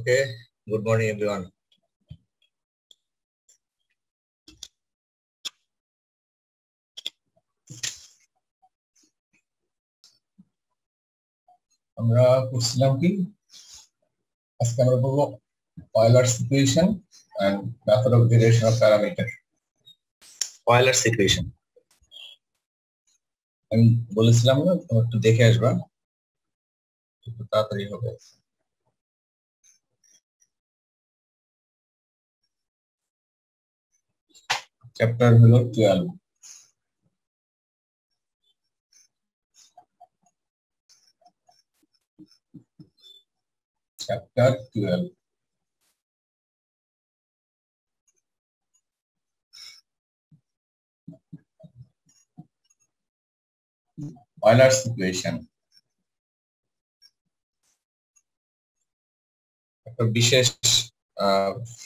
Okay, good morning everyone. আমরা করছিলাম কি আজকে আমরা বলবো Euler's equation and method of derivation of parameter. Euler's equation আমি বলেছিলাম না তোমরা একটু দেখে আসবা একটু তাড়াতাড়ি হবে। চ্যাপ্টার হলো 12। চ্যাপ্টার 12 Euler's equation একটা বিশেষ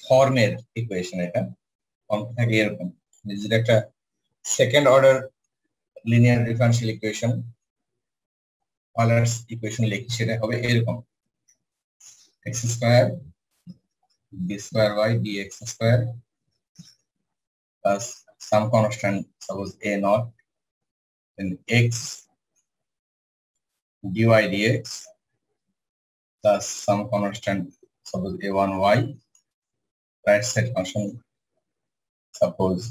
ফর্মের ইকুয়েশন। এটা ফর্ম থাকে এরকম, যেটা একটা second order linear differential equation Euler's equation লিখি, সেটা হবে এরকম: x square b square y dx square plus some constant, suppose a naught, then x dy dx plus some constant, suppose a1y, right side function, suppose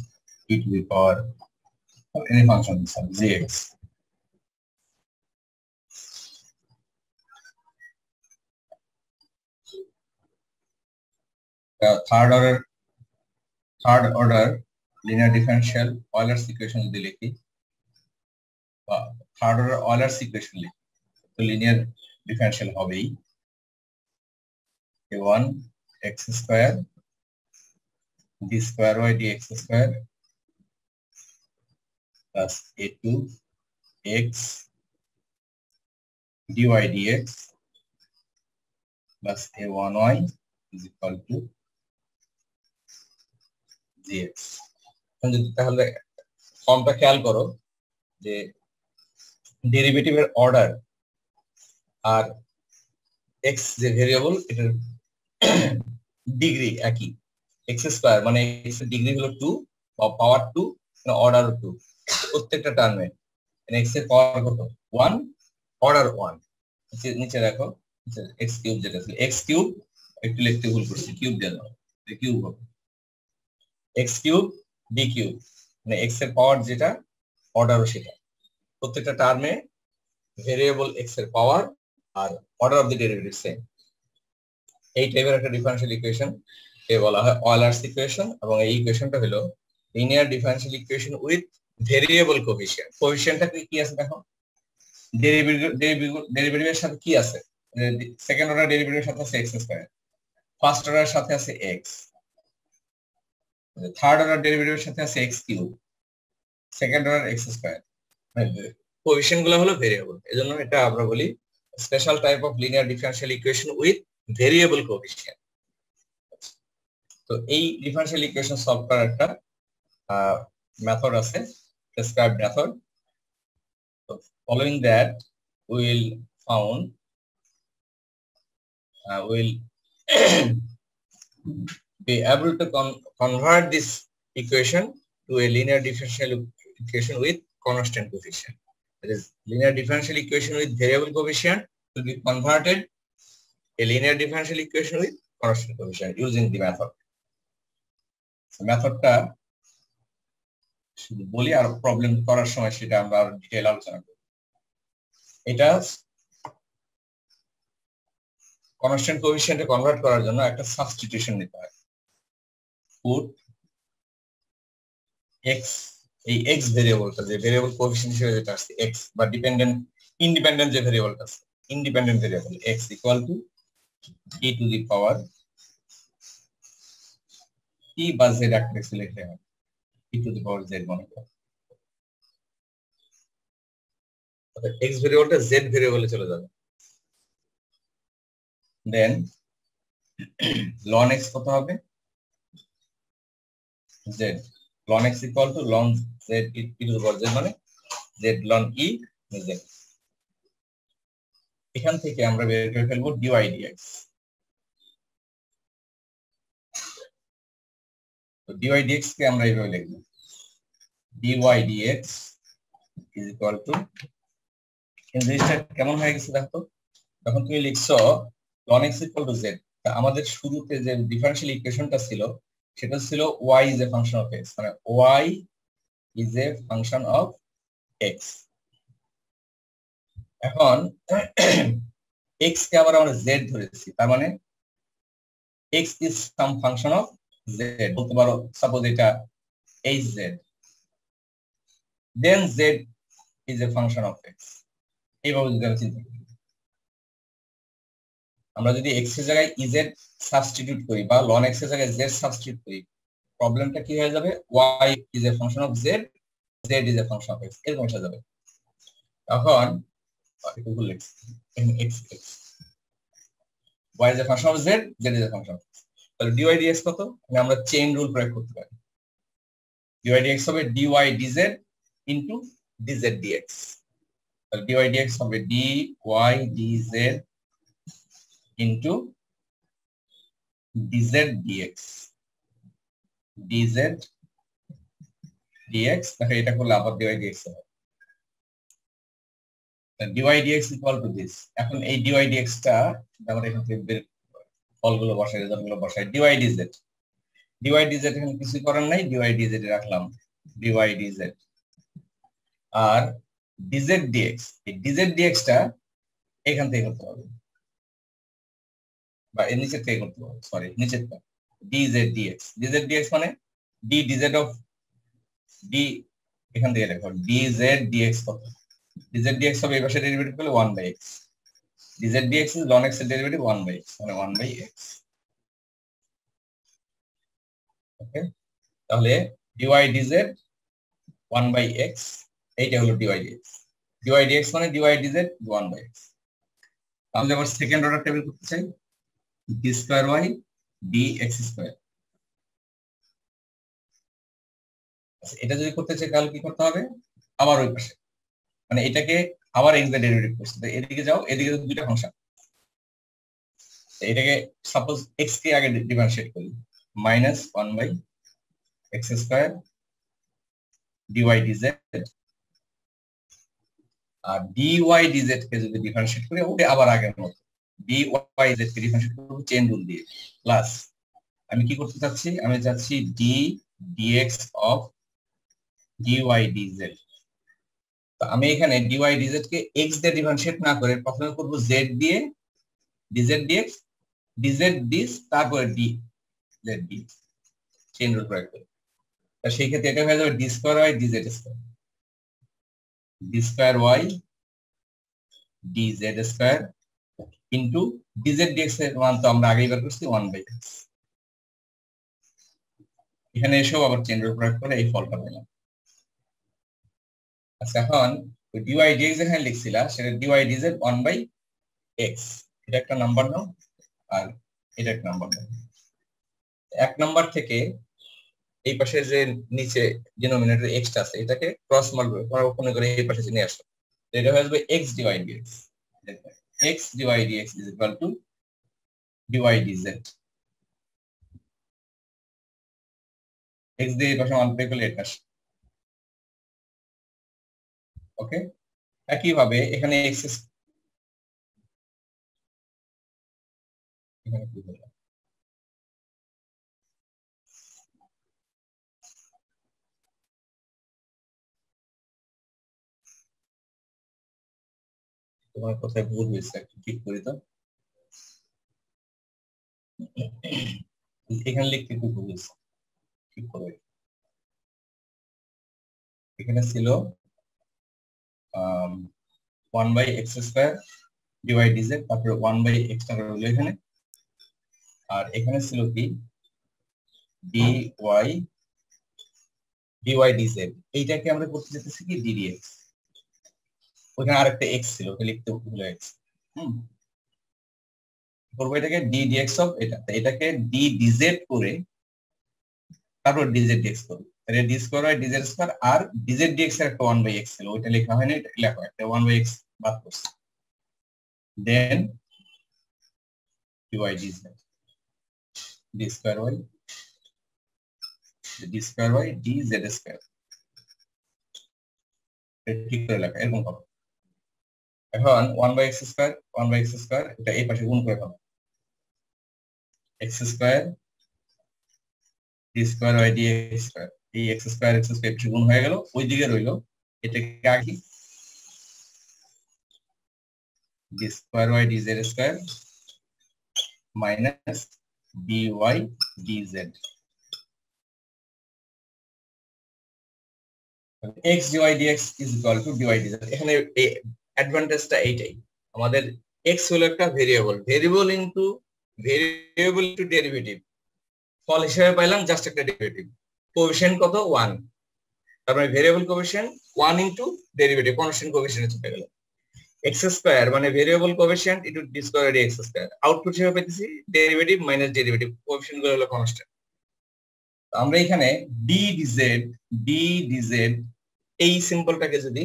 e to the power of any function, suppose gx. The third order linear differential Euler's equation যদি লিখি, বা third order Euler's equation লিখি, তো linear differential হবেই a1 x square d square y dx square plus a2 x dy dx plus a1y is equal to gx. তাহলে ফর্মটা খেয়াল করো যে ডেরিভেটিভের অর্ডার আর x যে ভেরিয়েবল, এটার ডিগ্রি একই। x স্কয়ার মানে x এর ডিগ্রি হলো 2 বা পাওয়ার 2, অর্ডার 2 প্রত্যেকটা টার্মে। x এর পাওয়ার কত? 1, অর্ডার 1। নিচে দেখো x কিউব, যেটা ছিল x কিউব, একটু লিখতে ভুল করছি, কিউব দিয়ে দাও, কিউব হবে x কিউব d কিউব, মানে x এর পাওয়ার যেটা অর্ডারও সেটা। প্রত্যেকটা টার্মে ভেরিয়েবল x এর পাওয়ার আর order of the derivative same. এই টাইপের একটা ডিফারেনশিয়াল ইকুয়েশন কে বলা হয় Euler's ইকুয়েশন, এবং এই ইকুয়েশনটা হলো linear differential equation with variable coefficient. কোএফিসিয়েন্টটা কি আছে দেখো, ডেরিভেটিভের সাথে কি আছে? সেকেন্ড অর্ডার ডেরিভেটিভের সাথে আছে x স্কয়ার, ফার্স্ট অর্ডারের সাথে আছে x, থার্ড অর্ডার ডেরিভেটিভের সাথে আছে x cube, second order x square. Coefficient গুলো হলো ভেরিয়েবল, এজন্য এটা আমরা বলি special type of linear differential equation with variable coefficient. তো এই ডিফারেনশিয়াল ইকুয়েশন সলভ করার একটা মেথড আছে, প্রেসক্রাইবড মেথড। তো following that we'll be able to convert this equation to a linear differential equation with constant coefficient. That is, linear differential equation with variable coefficient will be converted a linear differential equation with constant coefficient using the method. So মেথডটা শুধু বলি, আর problem করার সময় সেটা আমরা আরো detail আলোচনা করব। এটা কনস্ট্যান্ট কোএফিসিয়েন্টে কনভার্ট করার জন্য একটা সাবস্টিটিউশন নিতে হয়। পুট x, এই x ভেরিয়েবলটা যে ভেরিয়েবল কোএফিসিয়েন্ট হিসেবে যেটা আছে x, বা ইন্ডিপেন্ডেন্ট যে ভেরিয়েবলটা আছে independent variable x equal two e to the power t বা z একটা লিখতে হয়, e to the power z মনে করো। x ভেরিয়েবলটা z ভেরিয়েবলে চলে যাবে। দেন ln x কত হবে? z ln x equal to ln z e to the power z, মানে z ln e z। এখান থেকে আমরা বের করে ফেলবো dy dx। তো dy dx কে আমরা এইভাবে লিখব, dy dx is equal to, জিনিসটা কেমন হয়ে গেছে দেখো। যখন তুমি লিখছো ln x equal to z, আমাদের শুরুতে যে ডিফারেনশিয়াল ইকুয়েশনটা ছিল সেটা ছিল y is a function of x, মানে y is a function of x। এখন x কে আবার আমরা z ধরেছি, তার মানে x is some function of z, বলতে পারো সাপোজ এটা hz, then z is a function of x। এইভাবে যদি আমরা চিন্তা করি, আমরা যদি x এর জায়গায় ez সাবস্টিটিউট করি বা ln x এর জায়গায় z সাবস্টিটিউট করি, প্রবলেমটা কি হয়ে যাবে, y is a function of z, z is a function of x, এরকম হয়ে যাবে। এখন x x y is a function of z, z is a function of x, তাহলে dy dx কত, আমরা চেইন রুল প্রয়োগ করতে পারি। dy dx হবে dy dz into dz dx, তাহলে dy dx হবে dy dz into dz dx, dz dx, তাহলে এটা করলে আবার dy dx হবে, dy dx equal to this। এখন এই dy dx টা আমরা এখান থেকে ফলগুলো বসাই, রেজাল্টগুলো বসাই, dy dz, dy dz এখানে কিছু করার নাই, dy dz রাখলাম dy dz, আর dz dx, এই dz dx টা এখান থেকে করতে হবে বা এর নিচে থেকে করতে হবে, সরি নিচেরটা, dz dx, dz dx মানে d dz of d, এখান থেকে লেখো dz dx কত, dz dx হবে এই পাশে ডেরিভেটিভ করলে 1/x, dz dx is ln x এর ডেরিভেটিভ 1/x, মানে 1/x। ওকে, তাহলে dy dz 1/x, এইটা হলো dy dx, dy dx মানে dy dz 1/x। আমি আবার সেকেন্ড অর্ডার টেবিল করতে চাই, d square y dx square, এটা যদি করতে চাই তাহলে কি করতে হবে, আবার ওই পাশে, মানে এটাকে আবার x এর ডেরিভেটিভ করতে, এদিকে যাও, এদিকে দুইটা ফাংশন, এটাকে সাপোজ x কে আগে ডিফারেনশিয়েট করি, -1/x স্কয়ার dy dz, আর dy dz কে যদি ডিফারেনশিয়েট করি ওটা আবার আগের মতো dy dz কে ডিফারেনশিয়েট করব চেইন রুল দিয়ে, প্লাস আমি কি করতে চাচ্ছি, আমি চাচ্ছি d dx of dy dz। তো আমি এখানে dy dz কে x দিয়ে ডিফারেনশিয়েট না করে প্রথমে করব z দিয়ে dz dx, dz dx, তারপরে dz dx, চেইন রুল প্রয়োগ করে। তো সেই ক্ষেত্রে এটা হয়ে যাবে d square y dz square, d square y dz square into dz dx এর মান তো আমরা আগেই বের করছি 1/x, এখানে এসেও আবার চেইন রুল প্রয়োগ করে এই ফলটা পেলাম। আচ্ছা, এখন dy dx যেখানে লিখছিলা সেটা dy dz 1/x, এটা একটা নাম্বার নাও আর এটা একটা নাম্বার নাও, এক নাম্বার থেকে এই পাশে যে নিচে ডিনোমিনেটর x টা আছে এটাকে ক্রস মাল্টিপ্লাই করে এই পাশে নিয়ে আসো, এটা হয়ে যাবে x dy dx, x dy dx is equal to dy dz, x দিয়ে এই পাশে মাল্টিপ্লাই করলে এটা আসে। ওকে, একই ভাবে এখানে x এখানে কি হলো, তোমার কোথায় ভুল হয়েছে একটু ঠিক করি তো, এখানে লিখতে একটু ভুল হয়েছে, ঠিক করে। এখানে ছিল 1/x স্কয়ার dy dz, তারপরে 1/x টা রইল এখানে, আর এখানে ছিল কি dy dz, এইটাকে আমরা করতে যেতেছি কি ddx, ওখানে আরেকটা x ছিল ওটা লিখতে ভুলে গেছি, করবো এটাকে d dx অফ এটা, এটাকে d dz করে তারপর dz dx করবো, তাহলে d square y dz square, আর dz dx এর একটা 1/x ছিল ওইটা লেখা হয়নি, এটা লেখা একটা 1/x বাদ করছি, then dy dz d square y D square by D Z square, ঠিক করে লেখা এরকম হবে। এখন 1 বাই এক্স স্কয়ার এটা এই পাশে গুণ করে ফেলো, x square D square by d x square, এই এক্স স্কয়ার পাশে গুণ হয়ে গেল, ওই দিকে রইল এটাকে আগে d square by D Z square minus d y d z, x dy dx is equal to dy dz। এখানে এই অ্যাডভান্টেজটা এইটাই, আমাদের x হলো একটা ভেরিয়েবল ইনটু ডেরিভেটিভ, ফল হিসেবে পাইলাম জাস্ট একটা ডেরিভেটিভ, কোএফিশিয়েন্ট কত 1, তার মানে variable coefficient 1 into derivative constant coefficient চলে গেল, x স্কয়ার মানে variable coefficient into D square D x square, output হিসেবে পেতেছি ডেরিভেটিভ মাইনাস ডেরিভেটিভ, কোএফিশিয়েন্ট গুলো হলো কনস্ট্যান্ট। আমরা এখানে ডি ডিজেড এই সিম্বলটাকে যদি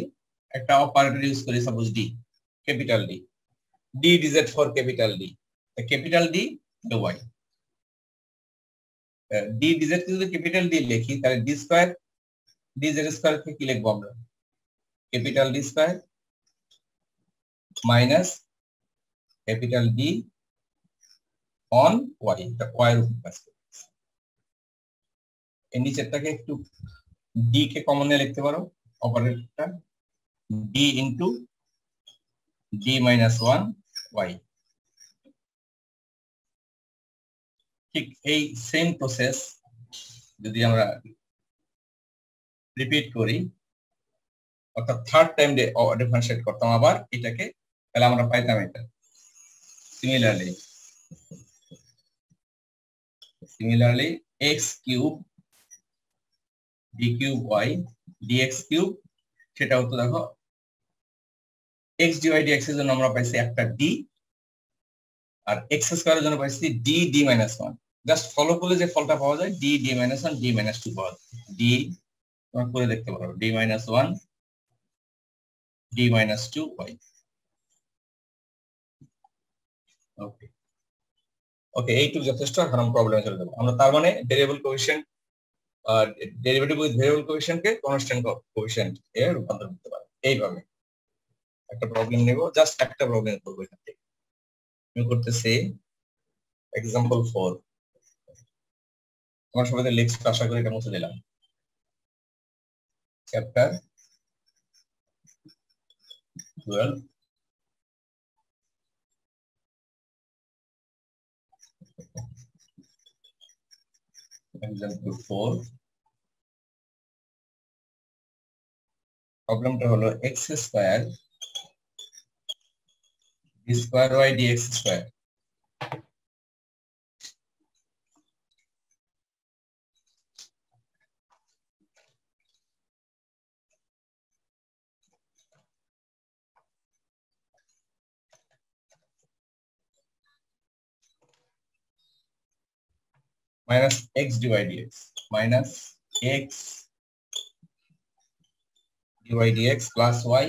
একটা অপারেটর ইউজ করি, suppose d, capital d, d d z for capital d, capital d y, d d z কে যদি ক্যাপিটাল ডি লিখি তাহলে d square d Z square কে কি লিখবো আমরা, capital d square minus capital d on y, এটা ওয়াই এর উপর কাজ করে। এই নিচেরটাকে একটু ডি কে কমন লিখতে পারো, অপারেটরটা d into d minus 1 y, ঠিক এই সেম প্রসেস যদি আমরা রিপিট করি, অর্থাৎ থার্ড টাইম ডিফারেন্সিয়েট করতাম আবার এটাকে, তাহলে আমরা পাইতাম এটা similarly x cube D cube Y DX cube, সেটা হতো দেখো x dy dx এর জন্য আমরা পাইছি একটা ডি, আর x স্কয়ারের জন্য পাইছি d d minus 1, just follow করলে যে ফলটা পাওয়া যায় d d minus 1 d minus 2 পাওয়া যায়, ডি তোমরা করে দেখতে পারো d minus 1 d minus 2 y. Okay okay, এইটুকু যথেষ্ট, এখন আমরা প্রবলেমে চলে যাবো। আমরা তার মানে variable coefficient derivative with variable coefficient কে কনস্ট্যান্ট কোএফিশিয়েন্ট এ রূপান্তর করতে পারি এইভাবে। একটা প্রবলেম নেব, জাস্ট একটা প্রবলেম করব এখান থেকে। আমি করতেছি এক্সাম্পল 4, আমার সবাই লিখতে আশা করি এটা মুছে দিলাম। চ্যাপ্টার 12 এক্সাম্পল 4, প্রবলেমটা হলো X square D square Y DX square minus x dy dx minus x dy dx plus y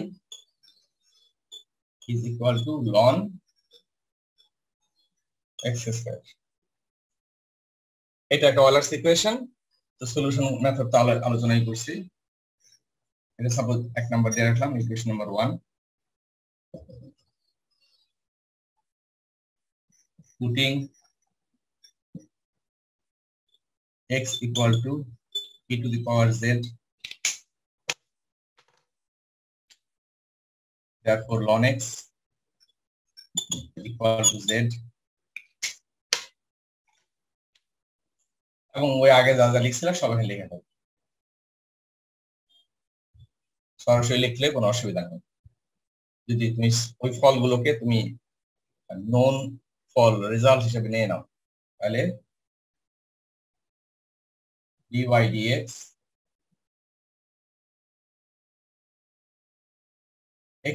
is equal to ln x square। এটা একটা অলার্স ইকুয়েশন, তো সলিউশন মেথড তো আলোচনাই করছি। এটা সাপোজ এক নাম্বার দিয়ে রাখলাম, equation number 1, putting x equal to e to the power z, therefore ln x equal to z, এবং ওই আগে যা যা লিখছিলাম সব এখানে লিখে দেব, সরাসরি লিখলে কোনো অসুবিধা নেই। যদি তুমি ওই ফলগুলোকে তুমি নন ফল রেজাল্ট হিসেবে নিয়ে নাও, তাহলে dy dx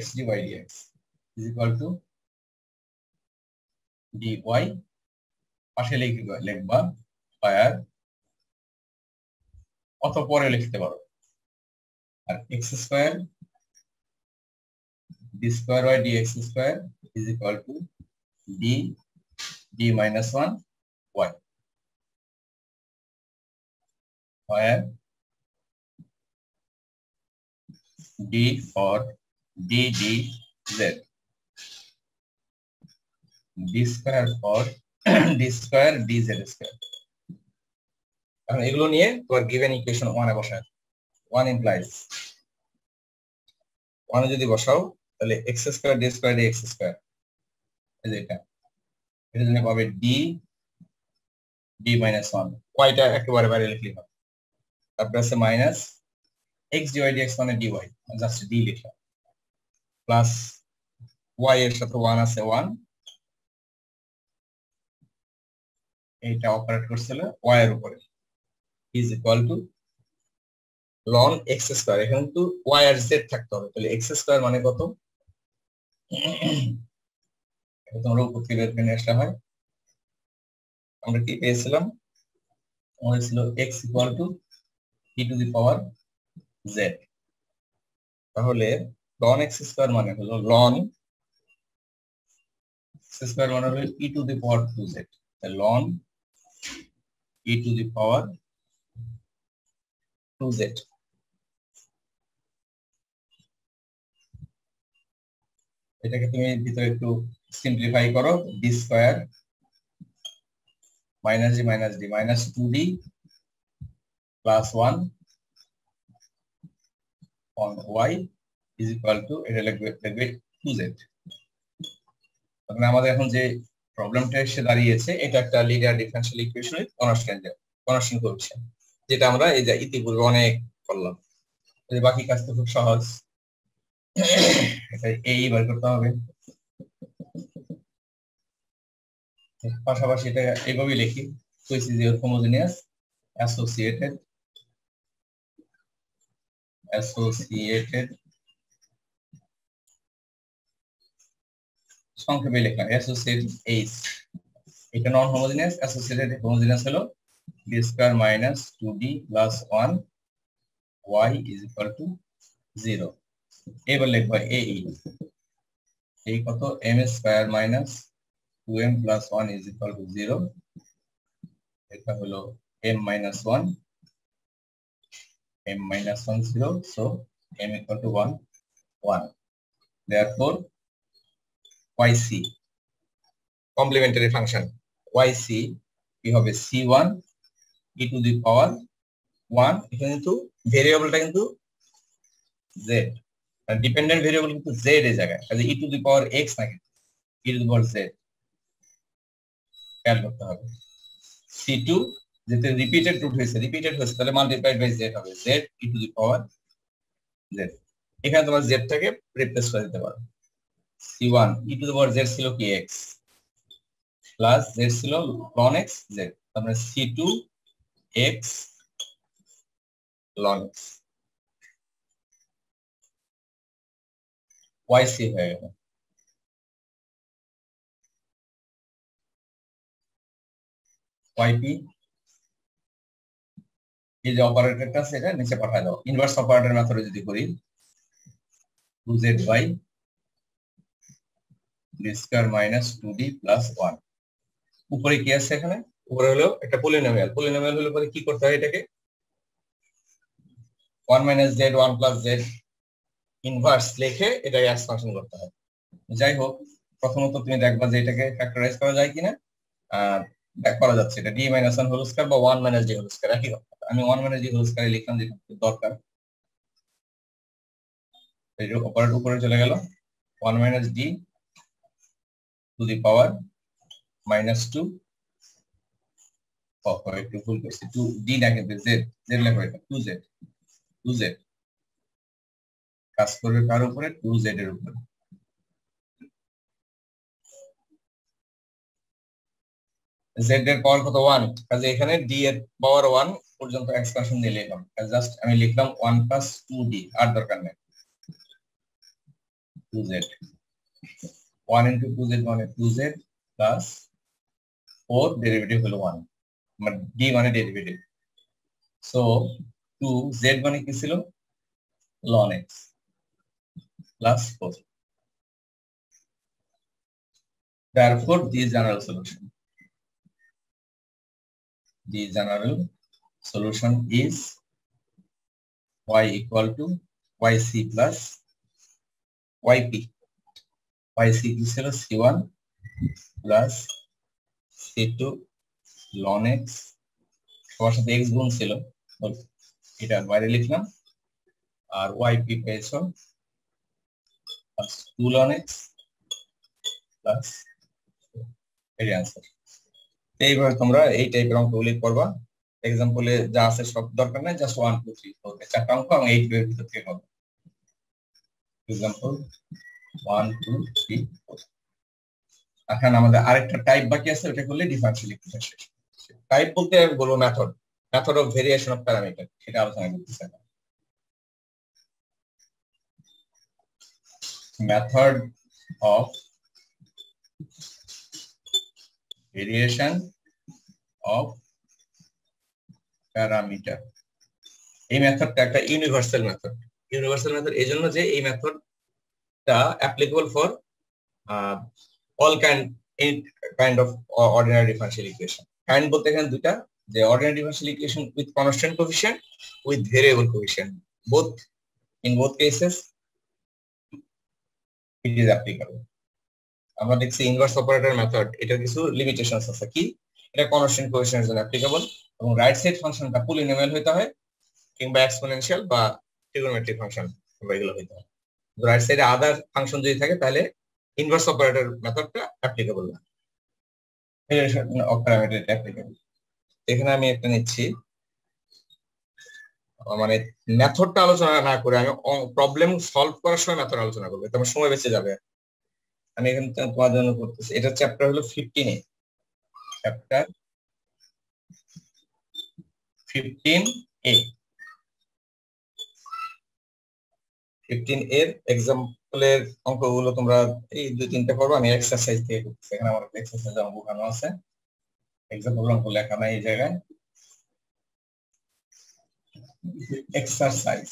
x dy dx is equal to dy, পাশে লিখবা স্কয়ার, অত পরে লিখতে পারো, আর x square d square y dx square is equal to d d minus 1 y। where d for d dz, d square for d square dz square। এখন এগুলো নিয়ে তোমার গিভেন ইকুয়েশন 1 এ বসাও। 1 implies 1 এ যদি বসাও তাহলে x square d square dx square, এই যে এটা জন্য পাবে d d minus 1, কয়টা একেবারে বাইরে লিখলে হবে, তারপর আছে মাইনাস x dy dx মানে dy, জাস্ট d লিখলাম, প্লাস y এর সাথে 1 আছে 1, এটা অপারেট করছিল y এর উপরে, is equal to ln x square. এখানে তো y আর z থাকতে হবে, তাহলে x স্কয়ার মানে কত, এটা তোমরা উপর থেকে বের করে আসলে হয়। আমরা কি পেয়েছিলাম, আমাদের ছিল x equal to e to the power z, তাহলে ln x স্কয়ার মানে হলো ln x স্কয়ার মানে হলো e to the power 2z, ln e to the power 2z। এটাকে তুমি ভিতরে একটু সিম্পলিফাই করো, d স্কয়ার minus d minus 2d plus 1 on y is equal to, এটা লিখবে 2z। তাহলে আমাদের এখন যে প্রবলেমটা এসে দাঁড়িয়েছে, এটা একটা লিনিয়ার ডিফারেনশিয়াল ইকুয়েশনের কনস্ট্যান্ট কোএফিশিয়েন্ট, যেটা আমরা এই যে ইতিপূর্বে অনেক করলাম। বাকি কাজ তো খুব সহজ, এটা এই বার করতে হবে। পাশাপাশি এটা এইভাবে লিখি, so is homogeneous associated সংক্ষেপে লিখলাম associated H, এটা নন হোমোজেনিয়াস, অ্যাসোসিয়েটেড হোমোজেনিয়াস হলো d স্কয়ার minus 2d plus 1 y is equal to 0। এবার লিখব AE, এই কত m square minus 2m plus 1 is equal to 0, এটা হলো m minus 1 0, so m equal to 1 therefore yc complimentary function yc কি হবে c1 e to the power 1, এখানে কিন্তু ভেরিয়েবলটা কিন্তু z, ডিপেন্ডেন্ট ভেরিয়েবল কিন্তু z এর জায়গায়, তাহলে e to the power x না কিন্তু e to the power z খেয়াল করতে হবে। c2 যেটা রিপিটেড হয়েছে তাহলে মাল্টিপ্লাইড বাই z হবে z e to the power z, এখানে তোমার z টাকে রিপ্লেস করে দিতে পারো। c1 e to the power z ছিল কি x প্লাস z ছিল ln x z, তারপরে c2 x ln x yc হয়ে গেল। yp এই যে অপারেটরটা সেটা নিচে পাঠিয়ে দাও, ইনভার্স অপারেটর মেথডে যদি করি 2z বাই d স্কয়ার মাইনাস 2d প্লাস 1, উপরে কি আছে এখানে, উপরে হলো একটা পলিনোমিয়াল হলে পরে কি করতে হয়, এটাকে 1 minus z 1 plus z inverse লিখে এটা এক্সপানশন করতে হয়। যাই হোক, প্রথমত তুমি দেখবা যে এটাকে ফ্যাক্টরাইজ করা যায় কিনা, করা যাচ্ছে, এটা d minus 1 হোল স্কয়ার বা 1 minus d হোল স্কয়ার একই কথা, আমি 1 minus d হোল স্কয়ার লিখলাম যেটা দরকার। এই যে অপারেটর উপরে চলে গেল 1 minus d two the power minus 2, একটু ভুল করছি, 2d না কিন্তু z লেখা এটা 2z কাজ করবে কার উপরে, 2z এর উপরে। z এর পাওয়ার কত 1, কাজে এখানে d এর পাওয়ার 1 পর্যন্ত এক্সপানশন দিয়ে লিখলাম, জাস্ট আমি লিখলাম 1 plus 2d, আর দরকার নেই 2z, 1 into 2z মানে 2z plus 4 ডেরিভেটিভ হলো 1, মানে d মানে ডেরিভেটিভ, সো 2z মানে কি ছিল ln x plus 4, therefore the general solution solution is y equal to yc plus yp. yc ছিল c1 plus c2 ln x, সবার সাথে x গুণ ছিল, এটা বাইরে লিখলাম, আর yp পেয়েছো 2 ln x প্লাস এর आंसर। এইভাবে তোমরা এই টাইপের অঙ্কগুলি করবা। এক্সাম্পলে যা আছে সব দরকার নাই, জাস্ট 1 2 3 4 চারটা অঙ্ক এবং 8 এর ভিতর থেকে হবে। এক্সাম্পল 1 2 3 4। এখন আমাদের আরেকটা টাইপ বাকি আছে, ওটা করলে ডিফারেনশিয়াল ইকুয়েশন শেষ। টাইপ বলতে আমি বলবো method, method of variation of parameter, সেটা আলোচনা করতেছি এখন। Method of variation of parameter. এই মেথডটা একটা ইউনিভার্সাল মেথড। ইউনিভার্সাল মেথড এই জন্য যে এই মেথডটা applicable for all kind of ordinary differential equation. Kind বলতে এখানে দুটা, যে ordinary differential equation with constant coefficient, with variable coefficient, both in both cases it is applicable. আমরা দেখছি ইনভার্স অপারেটর মেথড, এটার কিছু লিমিটেশনস আছে। কি? এটা কনস্ট্যান্ট কোএফিশিয়েন্টের জন্য অ্যাপ্লিকেবল, এবং রাইট সাইড ফাংশনটা পলিনোমিয়াল হইতে হয় কিংবা এক্সপোনেনশিয়াল বা ট্রিগোনোমেট্রিক ফাংশন, এগুলো হইতে হয়। রাইট সাইডে আদার ফাংশন যদি থাকে তাহলে ইনভার্স অপারেটর মেথডটা অ্যাপ্লিকেবল না, অপারেটর অ্যাপ্লিকেবল। এখানে আমি একটা নিচ্ছি, মানে মেথডটা আলোচনা না করে আমি প্রবলেম সলভ করার সময় মেথড আলোচনা করবো, তোমার সময় বেঁচে যাবে। আমি এখানে তোমার জন্য করতেছি, এটা চ্যাপ্টার হলো 15 এ, চ্যাপ্টার 15A। 15 এর এক্সাম্পলের অঙ্কগুলো তোমরা এই 2-3টা করবে, আমি এক্সারসাইজ দিয়ে করতেছি। এখানে আমার এক্সারসাইজ অঙ্ক বোঝানো আছে, এক্সাম্পল অঙ্ক লেখা নাই এই জায়গায়। এক্সারসাইজ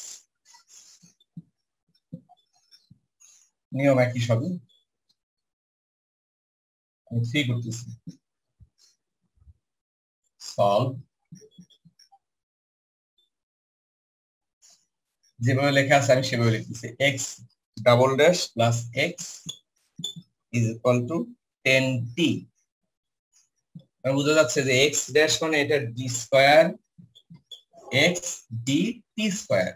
নিয়ম একই সবই, আমি 3 করতেছি। সলভ, যেভাবে লেখা আছে আমি সেভাবে লিখতেছি। x double dash plus x is equal to 10t। বোঝা যাচ্ছে যে x ড্যাশ মানে এটা d square x dt square,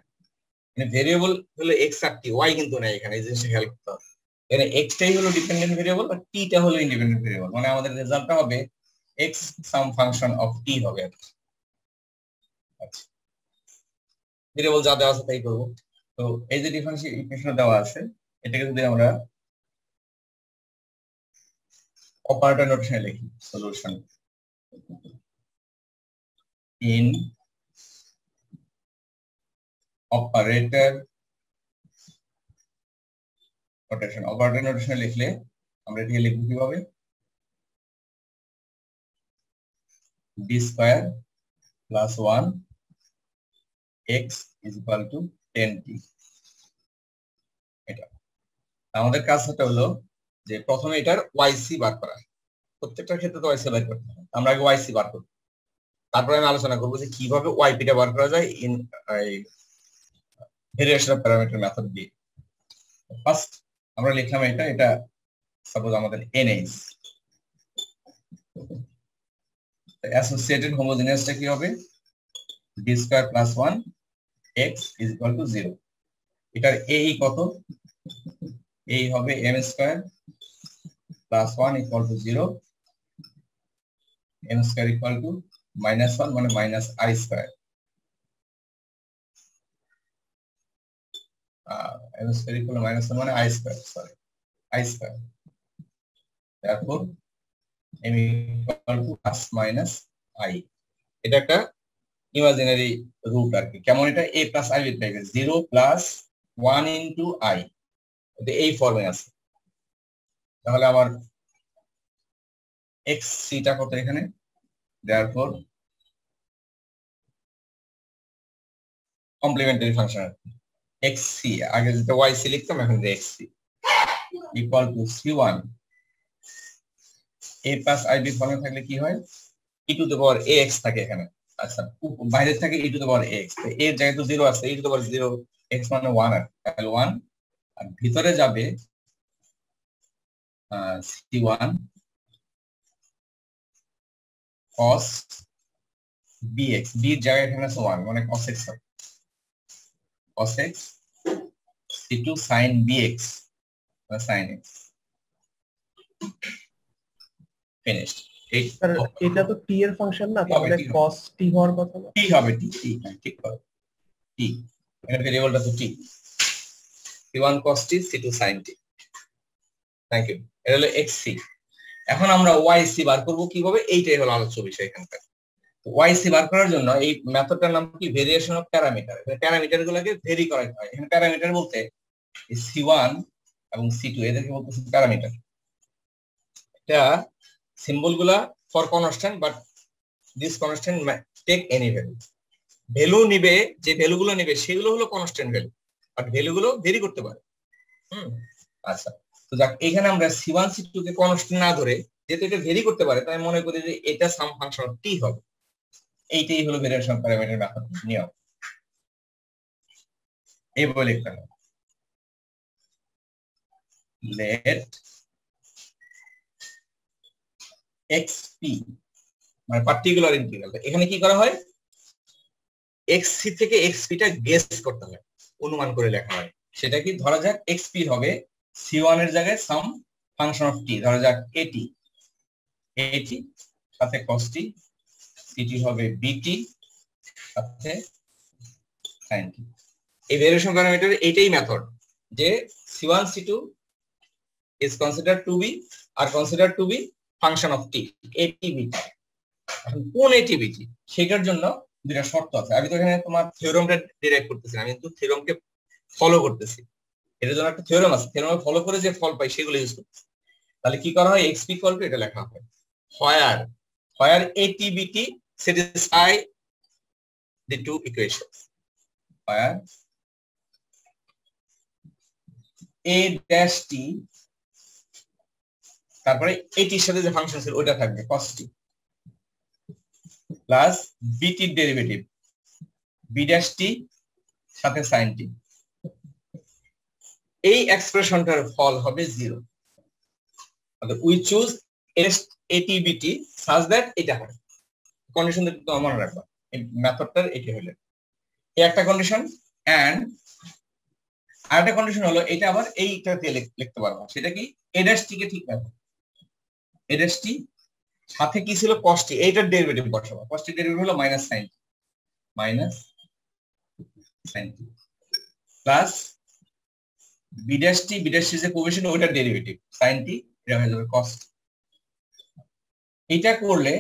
মানে ভেরিয়েবল হলো x আর t, y কিন্তু নাই এখানে, এই জিনিসটা খেয়াল করতে হবে। এখানে x টাই হলো ডিপেন্ডেন্ট ভেরিয়েবল আর t টা হলো ইন্ডিপেন্ডেন্ট ভেরিয়েবল, মানে আমাদের রেজাল্টটা হবে x some function of t হবে। আচ্ছা, ভেরিয়েবল যা দেওয়া আছে তাই করব। তো এই যে ডিফারেন্সিয়াল ইকুয়েশন দেওয়া আছে, এটাকে যদি আমরা অপারেটর নোটেশনে লিখি, solution in operator notation. Operator নোটেশনে লিখলে আমরা এটাকে লিখব কিভাবে? d square plus 1 x is equal to 10t। এটা আমাদের কাজটা হলো যে প্রথমে এটার yc বার করা, প্রত্যেকটার ক্ষেত্রে তো yc বার করতে হয়, আমরা আগে yc বার করব, তারপরে আমি আলোচনা করব যে কিভাবে yp টা বার করা যায় in variation of parameter method দিয়ে। ফার্স্ট আমরা লিখলাম এটা সাপোজ আমাদের nh, অ্যাসোসিয়েটেড হোমোজেনিয়াসটা কি হবে? d square plus 1 x is equal two 0। এটার a কত? a হবে m square plus 1 equal to 0, m square equal to minus 1 মানে minus i square, m square equal to minus 1 মানে i square, sorry i square. therefore m equal to plus minus i। এটা একটা imaginary root আর কি। কেমন? এটা a plus i টাইপের, 0 plus 1 into i, এটা এই ফর্মে আছে। তাহলে আমার xc টা কত এখানে? therefore কমপ্লিমেন্টারি ফাংশন xc, আগে যেটা yc লিখতাম এখন xc equal to c1 a plus ib ফর্মে থাকলে কি হয়? e to the power ax থাকে এখানে, আচ্ছা বাইরে থেকে e to the power x, এর জায়গায় তো 0 আছে, e to the power 0 x মানে 1, আর তাহলে 1, আর ভিতরে যাবে c1 cos bx, b এর জায়গায় এখানে আছে 1 মানে cos x হবে, cos x c2 sin bx মানে sin x, finished. এটা তো t এর ফাংশন না, তাহলে cos t হওয়ার কথা না? t হবে, t ঠিক হবে, t এখানে ভেরিয়েবলটা তো t, c1 cos t c2 sin t। Thank you. এটা হলো xc। এখন আমরা yc বার করব কিভাবে, এইটাই হলো আলোচ্য বিষয় এখানকার। yc বার করার জন্য এই মেথডটার নাম কি, ভেরিয়েশন অফ প্যারামিটার। প্যারামিটার গুলোকে ভেরি করাতে হয়। এখানে প্যারামিটার বলতে c1 এবং c2 এদেরকে বলতেছে প্যারামিটার। এটা সিম্বল গুলা for constant, but this constant take any value. Value নিবে, যে ভ্যালুগুলো নিবে সেগুলো হলো কনস্ট্যান্ট ভ্যালু, বাট ভ্যালুগুলো ভেরি করতে পারে। আচ্ছা, তো যাক এখানে আমরা c1 c2 কে কনস্ট্যান্ট না ধরে, যেহেতু এটা ভেরি করতে পারে, তাই মনে করি যে এটা সাম ফাংশন অফ t হবে। এইটাই হলো ভেরিয়েশন প্যারামিটার মেথড নিয়ম। এই বলে লিখতে হবে, লেট xp মানে পার্টিকুলার ইন্টিগ্রাল। এখানে কি করা হয়, xc থেকে xp টা গেস করতে হয়, অনুমান করে লেখা হয়। সেটা কি, ধরা যাক xp হবে c1 এর জায়গায় সাম ফাংশন অফ t, ধরা যাক at সাথে cos t, ct হবে bt সাথে sin t। এই ভেরিয়েশন প্যারামিটার এইটাই মেথড, যে c1 c2 is considered to be are considered to be function of t, at bt। এখন কোন at bt, সেটার জন্য দুটো শর্ত আছে। আমি তো এখানে তোমার থিওরেমটা ডিরাইভ করতেছি, আমি কিন্তু থিওরেমকে ফলো করতেছি। এর জন্য একটা থিওরেম আছে, থিওরেম ফলো করে যে ফল পাই সেগুলো ইউজ করতেছি। তাহলে কি করা হয়, xp ইকুয়াল টু এটা লেখা হয়, where at bt satisfy the two equations, where a dash t, তারপরে at এর সাথে যে ফাংশন ছিল ওটা থাকবে cos t, প্লাস bt এর ডেরিভেটিভ b dash t সাথে sin t। এই এক্সপ্রেশনটার ফল হবে 0। We choose at bt such that এটা হয়। কন্ডিশন তো মনে রাখবা, এই মেথডটার এটি হলো এই একটা কন্ডিশন। এন্ড আরেকটা কন্ডিশন হলো এটা আবার এইটা দিয়ে লিখতে পারবো, সেটা কি, a dash t কে ঠিক রাখবো, a dash t সাথে কি ছিল cos t, এইটার ডেরিভেটিভ বসাবো। cos t ডেরিভেটিভ হলো minus sin t plus b dash t যে কোএফিশিয়েন্ট ওটার ডেরিভেটিভ sin t, এটা হয়ে যাবে cos t। এটা করলে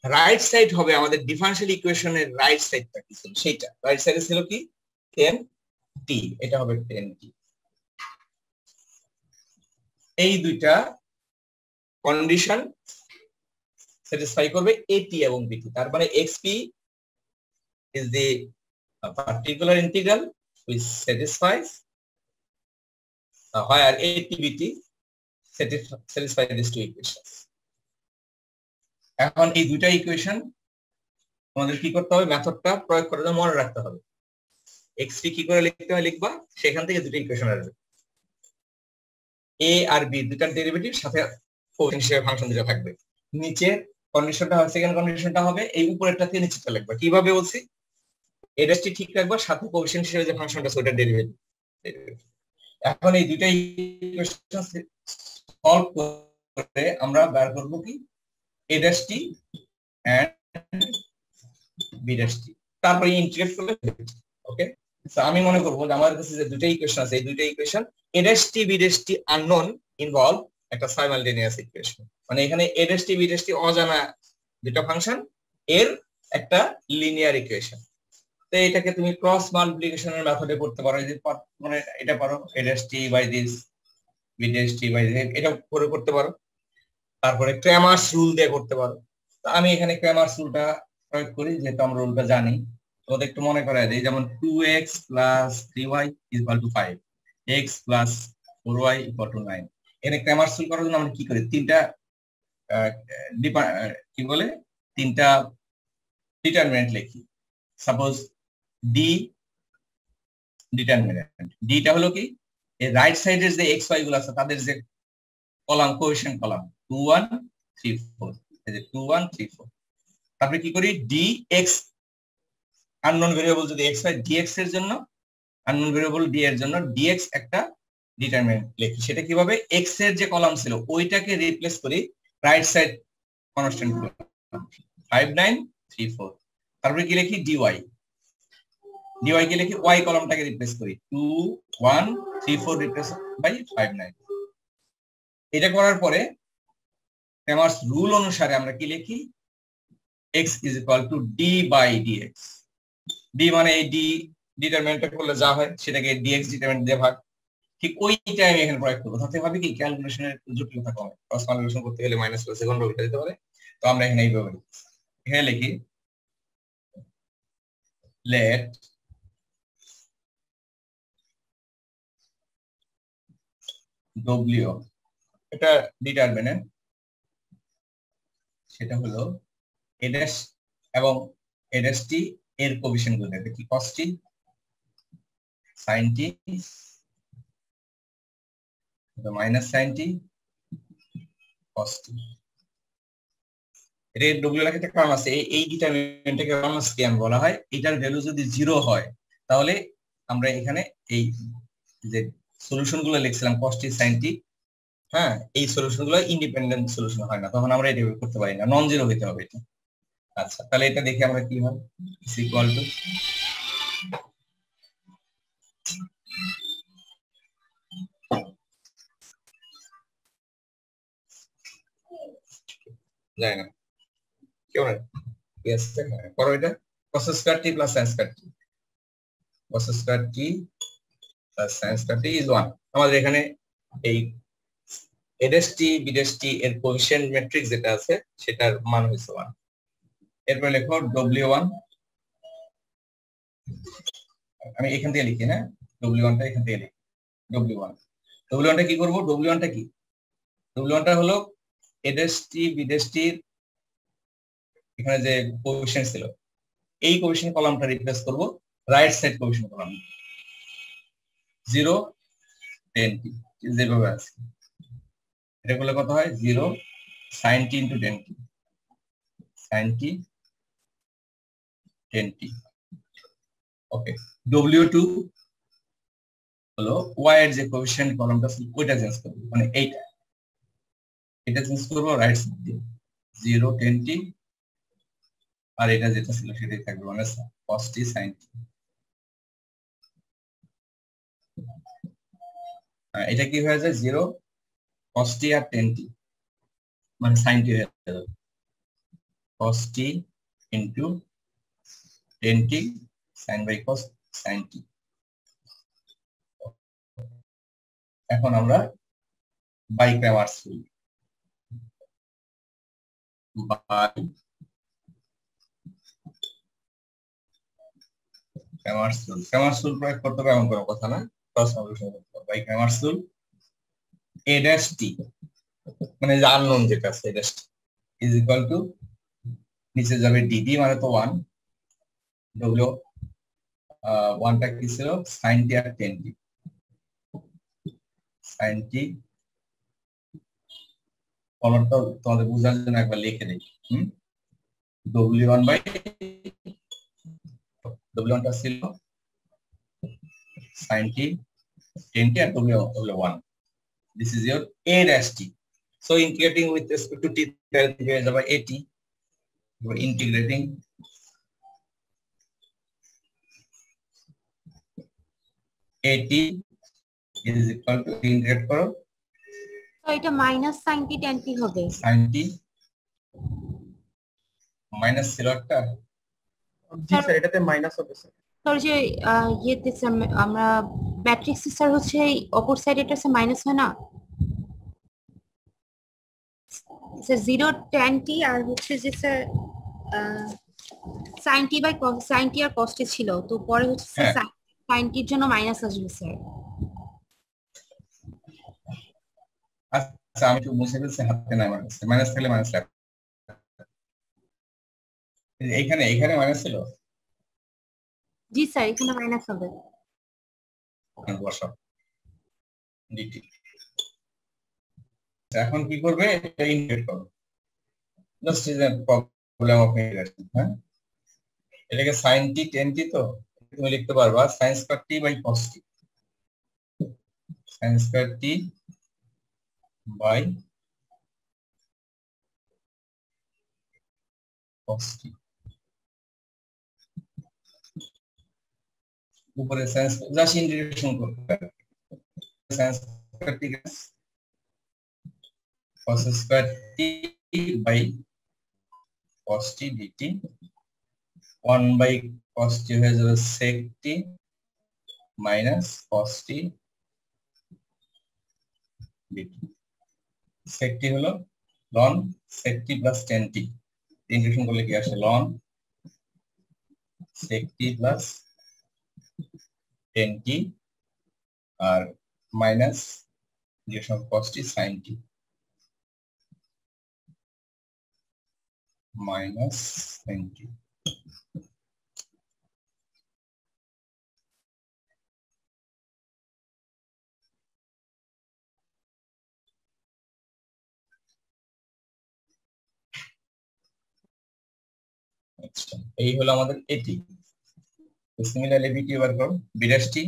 রাইট সাইড হবে আমাদের ডিফারেনশিয়াল ইকুয়েশনের রাইট সাইডটা কি ছিল সেটা, রাইট সাইডে ছিল কি 10t, এটা হবে 10t। এই দুইটা কন্ডিশন স্যাটিসফাই করবে at এবং bt। তার মানে xp is the particular integral which satisfies where at bt satisfy these two equations। এখন এই দুইটা ইকুয়েশন আমাদের কি করতে হবে, মেথডটা প্রয়োগ করে মনে রাখতে হবে। xp কি করে লিখতে হয় লিখবা, সেখান থেকে দুটো ইকুয়েশন আসবে, a আর b দুটার ডেরিভেটিভ সাথে কোএফিশিয়েন্ট হিসেবে ফাংশন দুটো থাকবে। নিচের কন্ডিশনটা হবে, সেকেন্ড কন্ডিশনটা হবে এই উপরেরটা থেকে নিচেরটা লিখবা। কিভাবে বলছি, a dash t ঠিক রাখবা, সাথে কোএফিশিয়েন্ট হিসেবে যে ফাংশনটা সেটার ডেরিভেটিভ। এখন এই দুইটা ইকুয়েশন সলভ করে আমরা বের করব কি, a dash t and b dash t, তারপরে ইন্টিগ্রেট করলে ওকে। সো আমি মনে করব যে আমার কাছে যে দুটো ইকুয়েশন আছে, এই দুটো equation a dash t b dash t unknown involve একটা সাইমালটেনিয়াস ইকুয়েশন, মানে এখানে a dash t b dash t অজানা দুটো ফাংশন, এর একটা লিনিয়ার ইকুয়েশন। তো এটাকে তুমি ক্রস মাল্টিপ্লিকেশনের মেথডে করতে পারো, যে মানে এটা পারো a dash t by this b dash t by this, এটা করে করতে পারো। তারপরে ক্র্যামারস রুল দিয়ে করতে পারো। তো আমি এখানে ক্র্যামারস রুলটা প্রয়োগ করি, যেহেতু আমরা রুলটা জানি। তোদের একটু মনে করাই দেই, যেমন 2x + 3y = 5, x + 4y = 9। এখানে ক্র্যামারস রুল করার জন্য আমরা কি করি, তিনটা কি বলে, তিনটা ডিটারমিনেন্ট লিখি। সাপোজ ডি ডিটারমিনেন্ট, ডিটা হলো কি এই রাইট সাইডের যে এক্স ওয়াই গুলো আছে তাদের যে কলাম, কোএফিশিয়েন্ট কলাম 2 1 3 4, এই যে 2 1 3 4। তারপরে কি করি, ডি এক্স আননোন ভেরিয়েবল যদি এক্স হয়, ডিএক্স এর জন্য আননোন ভেরিয়েবল ডি এর জন্য ডিএক্স একটা ডিটারমিনেন্ট লিখি। সেটা কিভাবে, এক্স এর যে কলাম ছিল ওইটাকে রিপ্লেস করি রাইট সাইড কনস্ট্যান্ট 5 9 3 4। তারপরে কি লিখি, ডিওয়াই, ডিওয়াই কে লিখি ওয়াই কলামটাকে রিপ্লেস করি 2 1 3 4 রিপ্লেস বাই 5 9। এটা করার পরে ক্রেমার্স রুল অনুসারে আমরা কি লিখি, x is equal to d by dx। d মানে এই d ডিটারমিনেন্টটা করলে যা হয় সেটাকে dx ডিটারমিনেন্ট দিয়ে ভাগ। ঠিক ওইটাই আমি এখানে প্রয়োগ করবো। তাতে হবে কি ক্যালকুলেশনের জটিলতা কমে, ক্রস ক্যালকুলেশন করতে গেলে মাইনাস প্লাস সেকেন্ড রুলটা দিতে পারে। তো আমরা এখানে এইভাবে এখানে লিখি let w, এটা ডিটারমিনেন্ট, সেটা হলো a dash এবং a dash t এর কোএফিশিয়েন্ট গুলো দেখবে কি cos t sin t minus sin t cos t। এর ডব্লিউ লেখাতে কারণ আছে, এই ডিটারমিনেন্টটাকে রানস্কিয়ান বলা হয়। এটার ভ্যালু যদি 0 হয় তাহলে আমরা এখানে এই যে সলিউশন গুলো লিখছিলাম cos t sin t, হ্যাঁ এই সলিউশন গুলো ইন্ডিপেন্ডেন্ট সলিউশন হয় না, তখন আমরা এটা করতে পারি না, নন জিরো হইতে হবে এটা। আচ্ছা তাহলে এটা দেখি আমরা কি হয়, is equal to যায় না কেউ না করো এটা cos square t plus sin square t, cos square t plus sin square t is 1। আমাদের এখানে এই a dash t b dash t এর কোএফিশিয়েন্ট ম্যাট্রিক্স যেটা আছে সেটার মান হইছে 1। এরপর লেখো w1, আমি এখান থেকে লিখি, হ্যাঁ w1 টা এখান থেকে লিখি, w1 টা কি করব, w1 টা কি, w1 টা হলো a dash t b dash t এখানে যে কোএফিশিয়েন্ট ছিল এই কোএফিশিয়েন্ট কলামটা রিপ্লেস করব right side coefficient column 0 10 t যেভাবে আছে। এটা করলে কত হয়, 0 sin t into 10 t sin t 10 t। ওকে, w2 হলো y এর যে কোএফিশিয়েন্ট কলামটা ছিল ওইটা চেঞ্জ করব, মানে এটা চেঞ্জ করব রাইট সাইড দিয়ে 0 10 t, আর এটা যেটা ছিল সেটাই থাকবে মানে cos t sin t। এটা কি হয়ে যায় 0 cos t আর 10 t মানে sin t হয়ে যাবে cos t into 10 t sin by cos sin t। এখন আমরা by Cramer's rule, by Cramer's rule প্রয়োগ করতে হবে এমন কোনো কথা না, ক্রস সলিউশন করতে হবে। By Cramer's rule a dash t মানে যে আননোন যেটা আছে a dash t is equal to নিচে যাবে dd মানে তো 1, w 1 টা কি ছিল sin t আর 10 t sin t ফর্মুলাটা তোমাদের বোঝার জন্য একবার লিখে দেই। w1 বাই w1 টা ছিল sin t 10 t R w1, this is your a dash t, so integrating with respect to t তাহলে হয়ে যাবে at, integrating at is equal to integrate করো, তো এটা minus sin t tan t হবে, sin t minus ছিল একটা, জি sir এটাতে মাইনাস হবে স্যার। স্যার যে ইয়েতে স্যার আমরা ম্যাট্রিক্স স্যার হচ্ছে অপর সাইড এটা স্যার মাইনাস হয় না স্যার 0 tan t আর হচ্ছে যে স্যার sin t বাই sin t আর cos t ছিল, তো পরে হচ্ছে স্যার sin t এর জন্য মাইনাস আসবে স্যার। আচ্ছা আমি একটু মুছে ফেলছি, হাতে নাই মাইনাস থাকলে মাইনাস লাগবে, এইখানে এইখানে মাইনাস ছিল। জি স্যার, এখানে মাইনাস হবে। বসাও ডিটি। এখন কি করবে, এটা ইন্টিগ্রেট করো। Just is a problem of integration. হ্যাঁ, এটাকে sin t tan t, তো তুমি লিখতে পারবা sin square t by cos t, sin square t by cos t। উপরে sin জাস্ট ইন্টিগ্রেশন করতে হবে। sin square t cos square t by cos t dt, 1 by cos t হয়ে যাবে sec t minus cos t dt। sec t হলো ln sec t plus tan t, integration করলে কি আসে, ln sec t plus tan t আর minus integration cos t sin t minus sin t। আচ্ছা, এই হলো আমাদের এটি। সিমিলারলি বিটি বার করো, বিরাশটি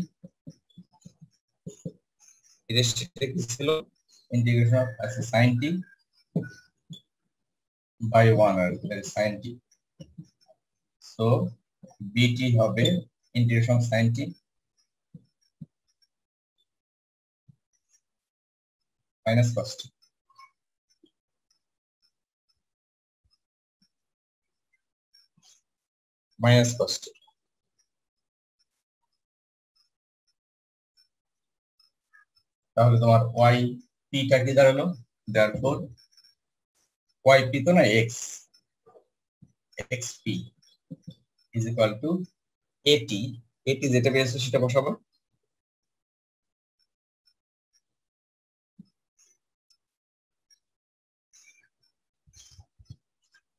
কি ছিল, ইন্টিগ্রেশন অফ আছে sin t বাই 1 আর sin t, সো বিটি হবে integration sin t minus cos t। Minus cos t, তাহলে তোমার y p টা কি দাঁড়ালো, therefore y p তো না x, xp is equal to at, at যেটা পেয়েছো সেটা বসাবো।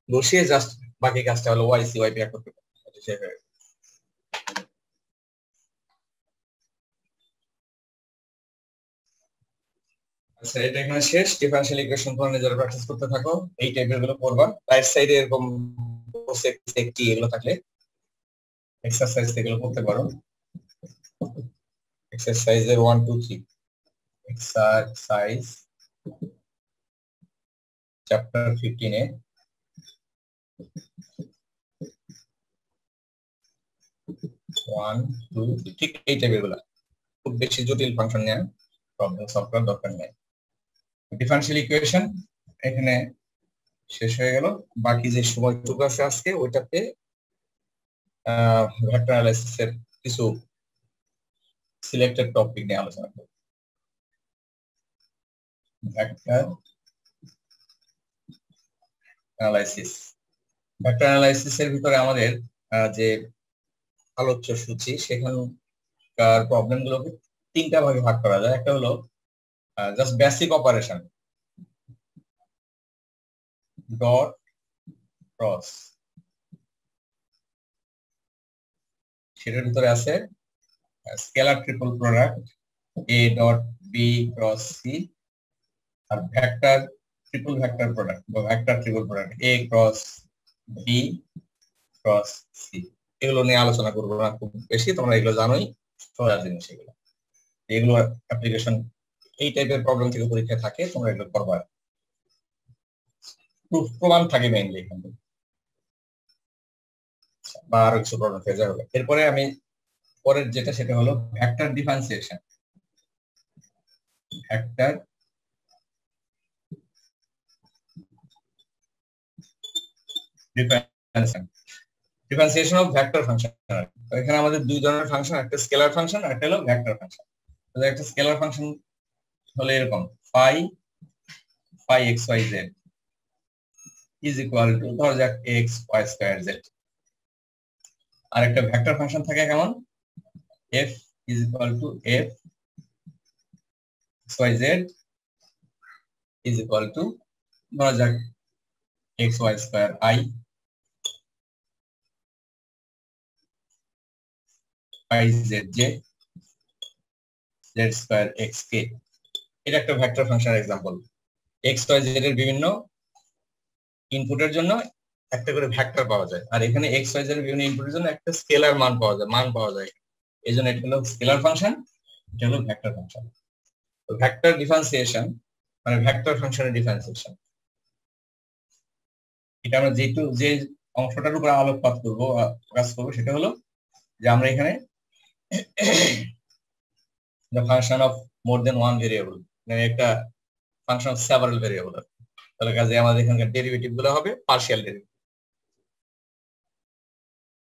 বসিয়ে জাস্ট বাকি কাজটা হলো y c y p করতে হবে। আচ্ছা, এটা এখানে শেষ। ডিফারেনশিয়াল ইকুয়েশন করে নিজেরা প্র্যাকটিস করতে থাকো, এই টাইপের গুলো করবা। রাইট সাইডে এরকম একটি এগুলো থাকলে এক্সারসাইজ এগুলো করতে পারো। এক্সারসাইজের 1 2 3, এক্সারসাইজ চ্যাপ্টার 15 এ 1 2 3 ঠিক এই টাইপের গুলো, খুব বেশি জটিল ফাংশন নিয়ে প্রবলেম সলভ করার দরকার নেই। ডিফারেনশিয়াল ইকুয়েশন এখানে শেষ হয়ে গেল। বাকি যে সময়টুকু আছে আজকে ওইটাতে ভেক্টর অ্যানালাইসিসের কিছু সিলেক্টেড টপিক নিয়ে আলোচনা করব। ভেক্টর অ্যানালাইসিস, ভেক্টর অ্যানালাইসিসের ভিতরে আমাদের যে আলোচ্য সূচি সেখানকার প্রবলেম গুলোকে তিনটা ভাগে ভাগ করা যায়। একটা হলো just basic operation, dot cross, সেটার ভিতরে আছে scalar triple product A dot B cross C, আর ভেক্টর ট্রিপল ভেক্টর প্রোডাক্ট বা vector triple product A cross B cross C. এগুলো নিয়ে আলোচনা করবো না খুব বেশি, তোমরা এগুলো জানোই, সোজা জিনিস এগুলো। এগুলো অ্যাপ্লিকেশন এই টাইপের প্রবলেম থেকে পরীক্ষা থাকে, তোমরা এগুলো করবা, প্রমাণ থাকে মেইনলি এখান থেকে, বা আরো কিছু প্রবলেম থেকে যাবে। এরপরে আমি পরের যেটা সেটা হলো vector differentiation. Vector differentiation of vector function. এখানে আমাদের দুই ধরনের ফাংশন, একটা স্কেলার ফাংশন আর একটা হলো ভেক্টর ফাংশন। একটা স্কেলার ফাংশন হলো এরকম phi phi X Y Z is equal to ধর যাক এক্স ওয়াই স্কয়ার জেড। আর একটা ভেক্টর ফাংশন থাকে কেমন, F is equal to F X Y Z is equal to ধর যাক X Y square I 5zj z square xk, এটা একটা ভেক্টর ফাংশনের এক্সাম্পল। x y z এর বিভিন্ন ইনপুটের জন্য একটা করে ভেক্টর পাওয়া যায়, আর এখানে x y z এর বিভিন্ন ইনপুটের জন্য একটা স্কেলার মান পাওয়া যায়। এইজন্য এটা হলো স্কেলার ফাংশন, এটা হলো ভেক্টর ফাংশন। তো ভেক্টর ডিফারেন্সিয়েশন মানে ভেক্টর ফাংশনের ডিফারেন্সিয়েশন, এটা আমরা যে অংশটার উপর আলোকপাত করব ফোকাস করব সেটা হলো যে আমরা এখানে the function of more than one variable, মানে একটা ফাংশন অফ সেভারাল ভেরিয়েবল, তাহলে কাজে আমাদের এখানকার ডেরিভেটিভ গুলো হবে পার্শিয়াল ডেরিভেটিভ।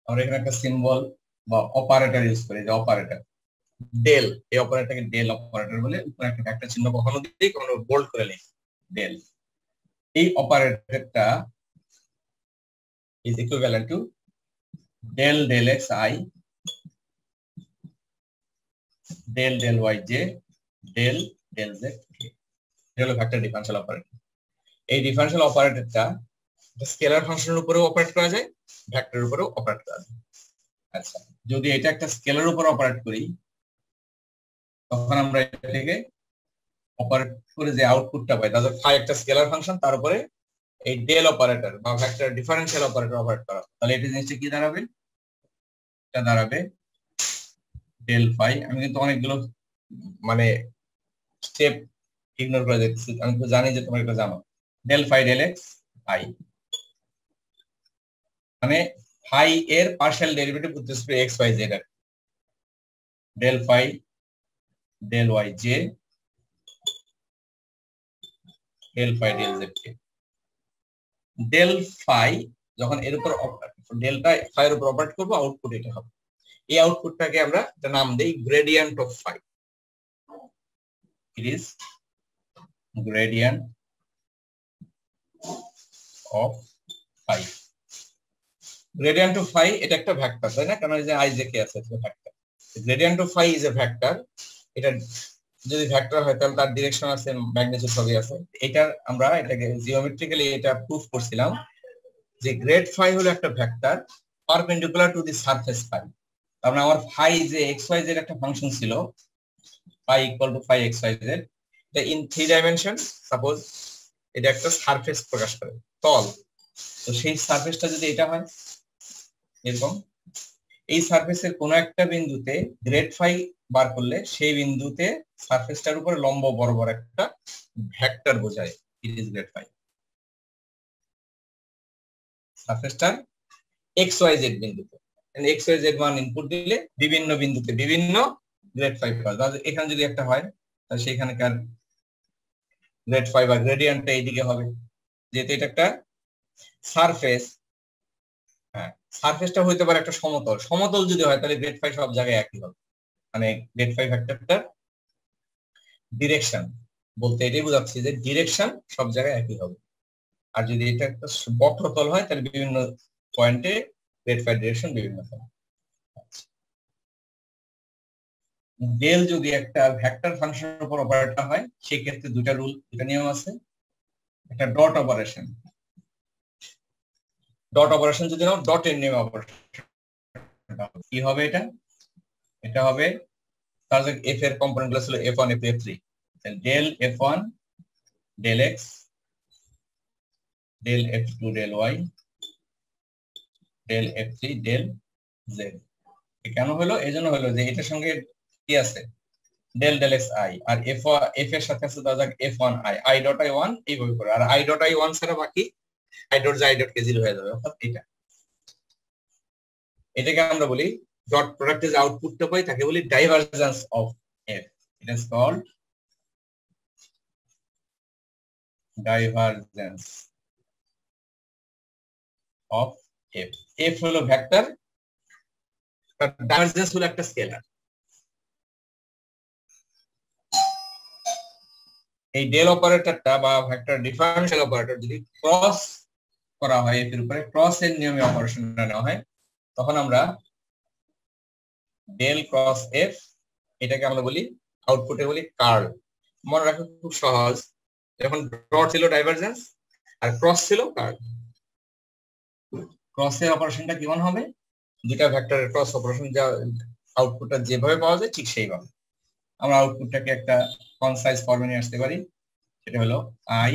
আমরা এখানে একটা সিম্বল বা অপারেটর ইউজ করি, যে অপারেটর ডেল, এই অপারেটরকে ডেল অপারেটর বলে। উপরে একটা ভেক্টর চিহ্ন কখনো দিই, কখনো বোল্ড করে লিখি ডেল। এই অপারেটরটা is equivalent to del del xi del del yj del del zk, এটা হলো ভেক্টর ডিফারেনশিয়াল অপারেটর। এই ডিফারেনশিয়াল অপারেটরটা স্কেলার ফাংশনের উপরেও অপারেট করা যায়, ভেক্টরের উপরেও অপারেট করা যায়। আচ্ছা, যদি এটা একটা স্কেলার উপর অপারেট করি তখন আমরা এটাকে অপারেট করে যে আউটপুটটা পাই, তাহলে ফাই একটা স্কেলার ফাংশন, তার উপরে এই ডেল অপারেটর বা ভেক্টর ডিফারেনশিয়াল অপারেটর অপারেট করা, তাহলে এটা জিনিসটা কি দাঁড়াবে? এটা দাঁড়াবে ডেল ফাই। আমি কিন্তু অনেকগুলো মানে স্টেপ ইগনোর করে দিচ্ছি, আমি তো জানি যে তোমরা এটা জানো। Del phi del X I মানে ফাই এর partial derivative with respect to X Y Z, del phi del Y J del phi del Z কে। ডেল ফাই যখন এর উপর ডেল্টা ফাই এর উপর অপারেট করব, আউটপুট এটা হবে। এই আউটপুটটাকে আমরা একটা নাম দেই gradient of phi. It is gradient of phi. Gradient of phi এটা একটা ভেক্টর, তাই না? কারণ এই যে আই জে কে আছে, এটা vector. Gradient of phi is a vector. এটা যদি ভেক্টর হয় তাহলে তার ডিরেকশন আছে, ম্যাগনিটিউড সবই আছে। এটা আমরা এটাকে জিওমেট্রিক্যালি এটা প্রুফ করছিলাম যে গ্রেড ফাই হলো একটা vector perpendicular to the surface phi. তার মানে আমার ফাই যে এক্স ওয়াই জেড একটা ফাংশন ছিল, phi equal to phi X Y Z, এটা ইন 3 ডাইমেনশন। সাপোজ এটা একটা সারফেস প্রকাশ করে, তল। তো সেই সারফেসটা যদি এটা হয় এরকম, এই সারফেসের কোন একটা বিন্দুতে গ্রেড ফাই বার করলে সেই বিন্দুতে সারফেসটার উপরে লম্ব বরাবর একটা ভেক্টর বোঝায়, ইট ইজ গ্রেড ফাই। সারফেসটার এক্স ওয়াই জেড বিন্দুতে, এক্স ওয়াই জেড মান ইনপুট দিলে বিভিন্ন বিন্দুতে বিভিন্ন গ্রেড ফাই পাওয়া যায়। এখানে যদি একটা হয় তাহলে সেখানকার গ্রেড ফাই বা গ্রেডিয়েন্টটা এইদিকে হবে, যেহেতু এটা একটা সারফেস। হ্যাঁ, সারফেসটা হইতে পারে একটা সমতল। সমতল যদি হয় তাহলে গ্রেড ফাই সব জায়গায় একই হবে, মানে গ্রেড ফাই ভেক্টরটার ডিরেকশন বলতে এটাই বোঝাচ্ছি যে ডিরেকশন সব জায়গায় একই হবে। আর যদি এটা একটা বক্রতল হয় তাহলে বিভিন্ন পয়েন্টে গ্রেড ফাই ডিরেকশন বিভিন্ন হবে। ডেল যদি একটা ভেক্টর ফাংশনের উপর অপারেট হয় সেই ক্ষেত্রে দুটা নিয়ম আছে। একটা ডট অপারেশন, ডট অপারেশন যদি নাও, ডটের নিয়মে অপারেশন কি হবে? এটা হবে তাহলে এফ এর কম্পোনেন্ট গুলো ছিল f1 f2 f3, del f1 del x del f2 del y del f3 del z। কেন হলো? এই জন্য হলো যে এটার সঙ্গে কি আছে, ডেল ডেল এক্স আই, আর এফ এর সাথে আছে ধরা যাক f1 i, i dot i1 এইভাবে করে, আর i ডট i1 ছাড়া বাকি i dot j i dot কে 0 হয়ে যাবে। অর্থাৎ এটাকে আমরা বলি ডট প্রোডাক্টে যে আউটপুটটা পাই তাকে বলি divergence of f। It is called divergence of f। f হলো ভেক্টর, ডাইভারজেন্স হলো একটা স্কেলার। এই ডেল অপারেটরটা বা ভেক্টর ডিফারেনশিয়াল অপারেটর যদি ক্রস করা হয় এর উপরে, ক্রস এর নিয়মে অপারেশনটা নেওয়া হয়, তখন আমরা ডেল ক্রস এফ এটাকে আমরা বলি আউটপুটে বলি কার্ল। মনে রাখো খুব সহজ, যখন ডট ছিল ডাইভারজেন্স আর ক্রস ছিল কার্ল। ক্রস এর অপারেশনটা কেমন হবে? দুটা ভেক্টরের ক্রস অপারেশন যা আউটপুটটা যেভাবে পাওয়া যায় ঠিক সেইভাবে আমরা আউটপুটটাকে একটা কনসাইজ ফর্মে নিয়ে আসতে পারি। সেটা হলো আই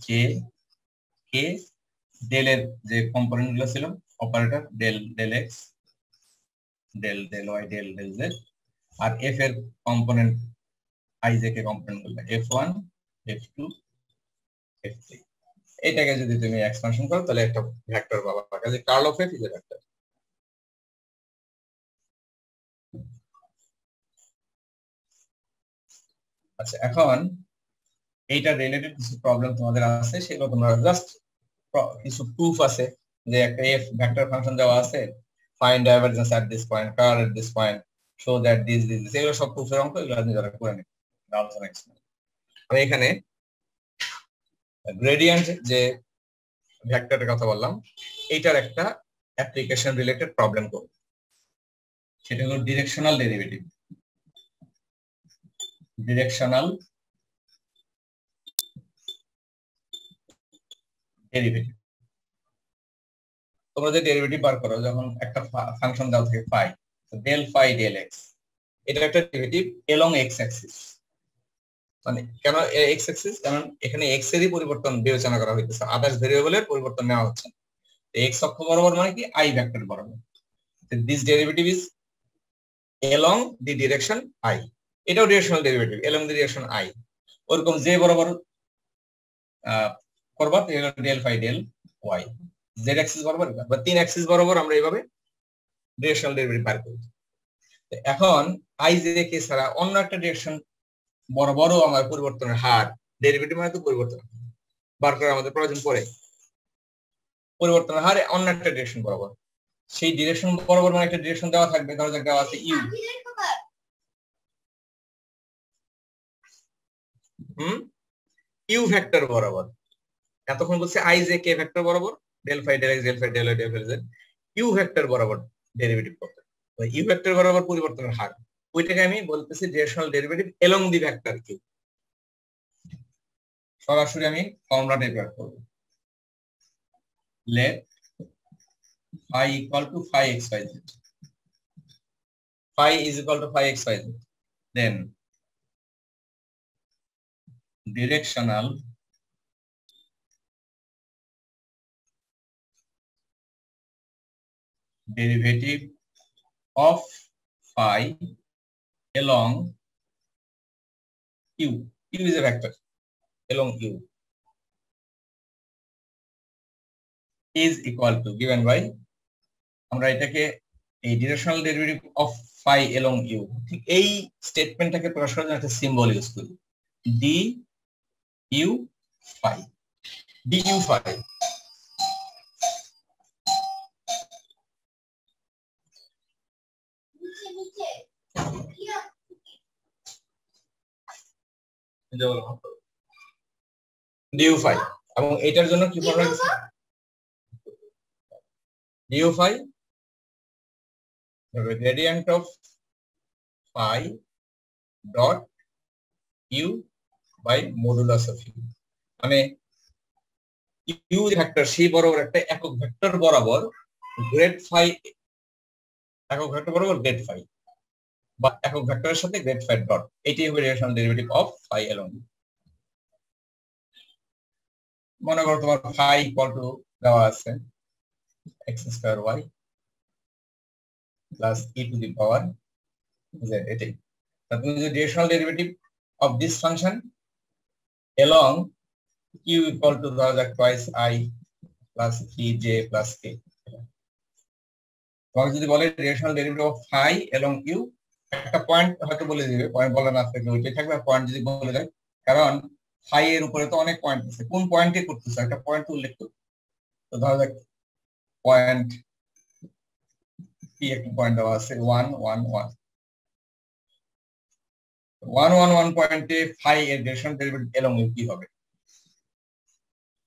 জে কে ডেল এর যে কম্পোনেন্ট গুলো ছিল operator del del x del del Y del del z, আর এফ এর component i J k component গুলো f1 f2 f3। এটাকে যদি তুমি এক্সপানশন করো তাহলে একটা ভেক্টর পাবা, কাজে curl of F is a vector. আচ্ছা, এখন এইটা রিলেটেড কিছু প্রবলেম তোমাদের আছে, সেগুলো তোমরা জাস্ট কিছু প্রুফ আছে যে একটা এফ ভেক্টর ফাংশন দেওয়া আছে, find divergence at this point, curl at this point, show that this this এগুলো সব প্রুফের অঙ্ক, এগুলো আপনি যারা করে নিন আলোচনা। আমি এখানে গ্রেডিয়েন্ট যে ভেক্টরের কথা বললাম এইটার একটা অ্যাপ্লিকেশন রিলেটেড প্রবলেম করব, সেটা হলো ডিরেকশনাল ডেরিভেটিভ। ডিরেকশনাল ডেরিভেটিভ, তোমরা যে ডেরিভেটিভ বার করো যখন একটা ফাংশন দেওয়া থাকে phi, del phi del X, এটা একটা ডেরিভেটিভ এলং এক্স অ্যাক্সিস। মানে কেন এক্স অ্যাক্সিস? কারণ এখানে এক্স এরই পরিবর্তন বিবেচনা করা হইতেছে, আদার্স ভেরিয়েবলের পরিবর্তন নেওয়া হচ্ছে। এক্স অক্ষ বরাবর মানে কি আই ভেক্টর বরাবর। This derivative is along the direction i, এটাও directional derivative along the direction i. ওরকম যে বরাবর করবা del phi del y, z axis বরাবর বা 3 অ্যাক্সিস বরাবর আমরা এইভাবে ডিরেকশনাল ডেরিভেটিভ বার করি। এখন আই জে কে ছাড়া অন্য একটা ডিরেকশন বরাবরও আমার পরিবর্তনের হার, ডেরিভেটিভ মানে তো পরিবর্তন বার করা আমাদের প্রয়োজন পড়ে, পরিবর্তনের হারে অন্য একটা ডিরেকশন বরাবর, সেই ডিরেকশন বরাবর মানে একটা ডিরেকশন দেওয়া থাকবে, ধরো যে দেওয়া আছে ইউ, ইউ ভেক্টর বরাবর। এতক্ষণ বলছে আই জে কে ভেক্টর বরাবর del phi del x del phi del Y del phi Z, U vector বরাবর ডেরিভেটিভ করতে, ইউ ভেক্টর বরাবর পরিবর্তনের হার, ওইটাকে আমি বলতেছি directional derivative along the vector Q. সরাসরি আমি ফর্মুলাটা বের করব, let phi equal to phi xyz, phi is equal to phi xyz, then directional derivative of phi along u, u is a vector along u, is equal to given by, আমরা এটাকে এই directional derivative of phi along u, ঠিক এই স্টেটমেন্টটাকে প্রকাশ করার জন্য একটা সিম্বল ইউজ করি, D U phi, D U phi. D U phi, এবং এটার জন্য কি ফর্মুলা দিচ্ছি, D U phi gradient of phi dot U by modulus of U, মানে ইউ ভেক্টর সেই বরাবর একটা একক ভেক্টর বরাবর গ্রেড ফাই, একক ভেক্টর বরাবর গ্রেড ফাই, বা একক ভেক্টরের সাথে গ্রেড ফাই ডট, এটাই হবে directional derivative of phi along u। মনে করো তোমার ফাই ইকুয়াল টু দেওয়া আছে x square y plus e to the power z, এটাই। তা তুমি যদি directional derivative of this function along q equal to ধরা যাক twice i plus 3j plus k, তোমাকে যদি বলে directional derivative of phi along u, একটা পয়েন্ট হয়তো বলে দিবে, পয়েন্ট বলা না থাকলে ওইটাই থাকবে, পয়েন্ট যদি বলে দেয়, কারণ ফাই এর উপরে তো অনেক পয়েন্ট আছে, কোন পয়েন্টে করতেছে একটা পয়েন্ট উল্লেখ করতে, তো ধরা যাক পয়েন্ট কি একটা পয়েন্ট দেওয়া আছে 1 1 1 1 1 1 পয়েন্টে ফাই এর ডিরেকশনাল ডেরিভেটিভ along u কি হবে,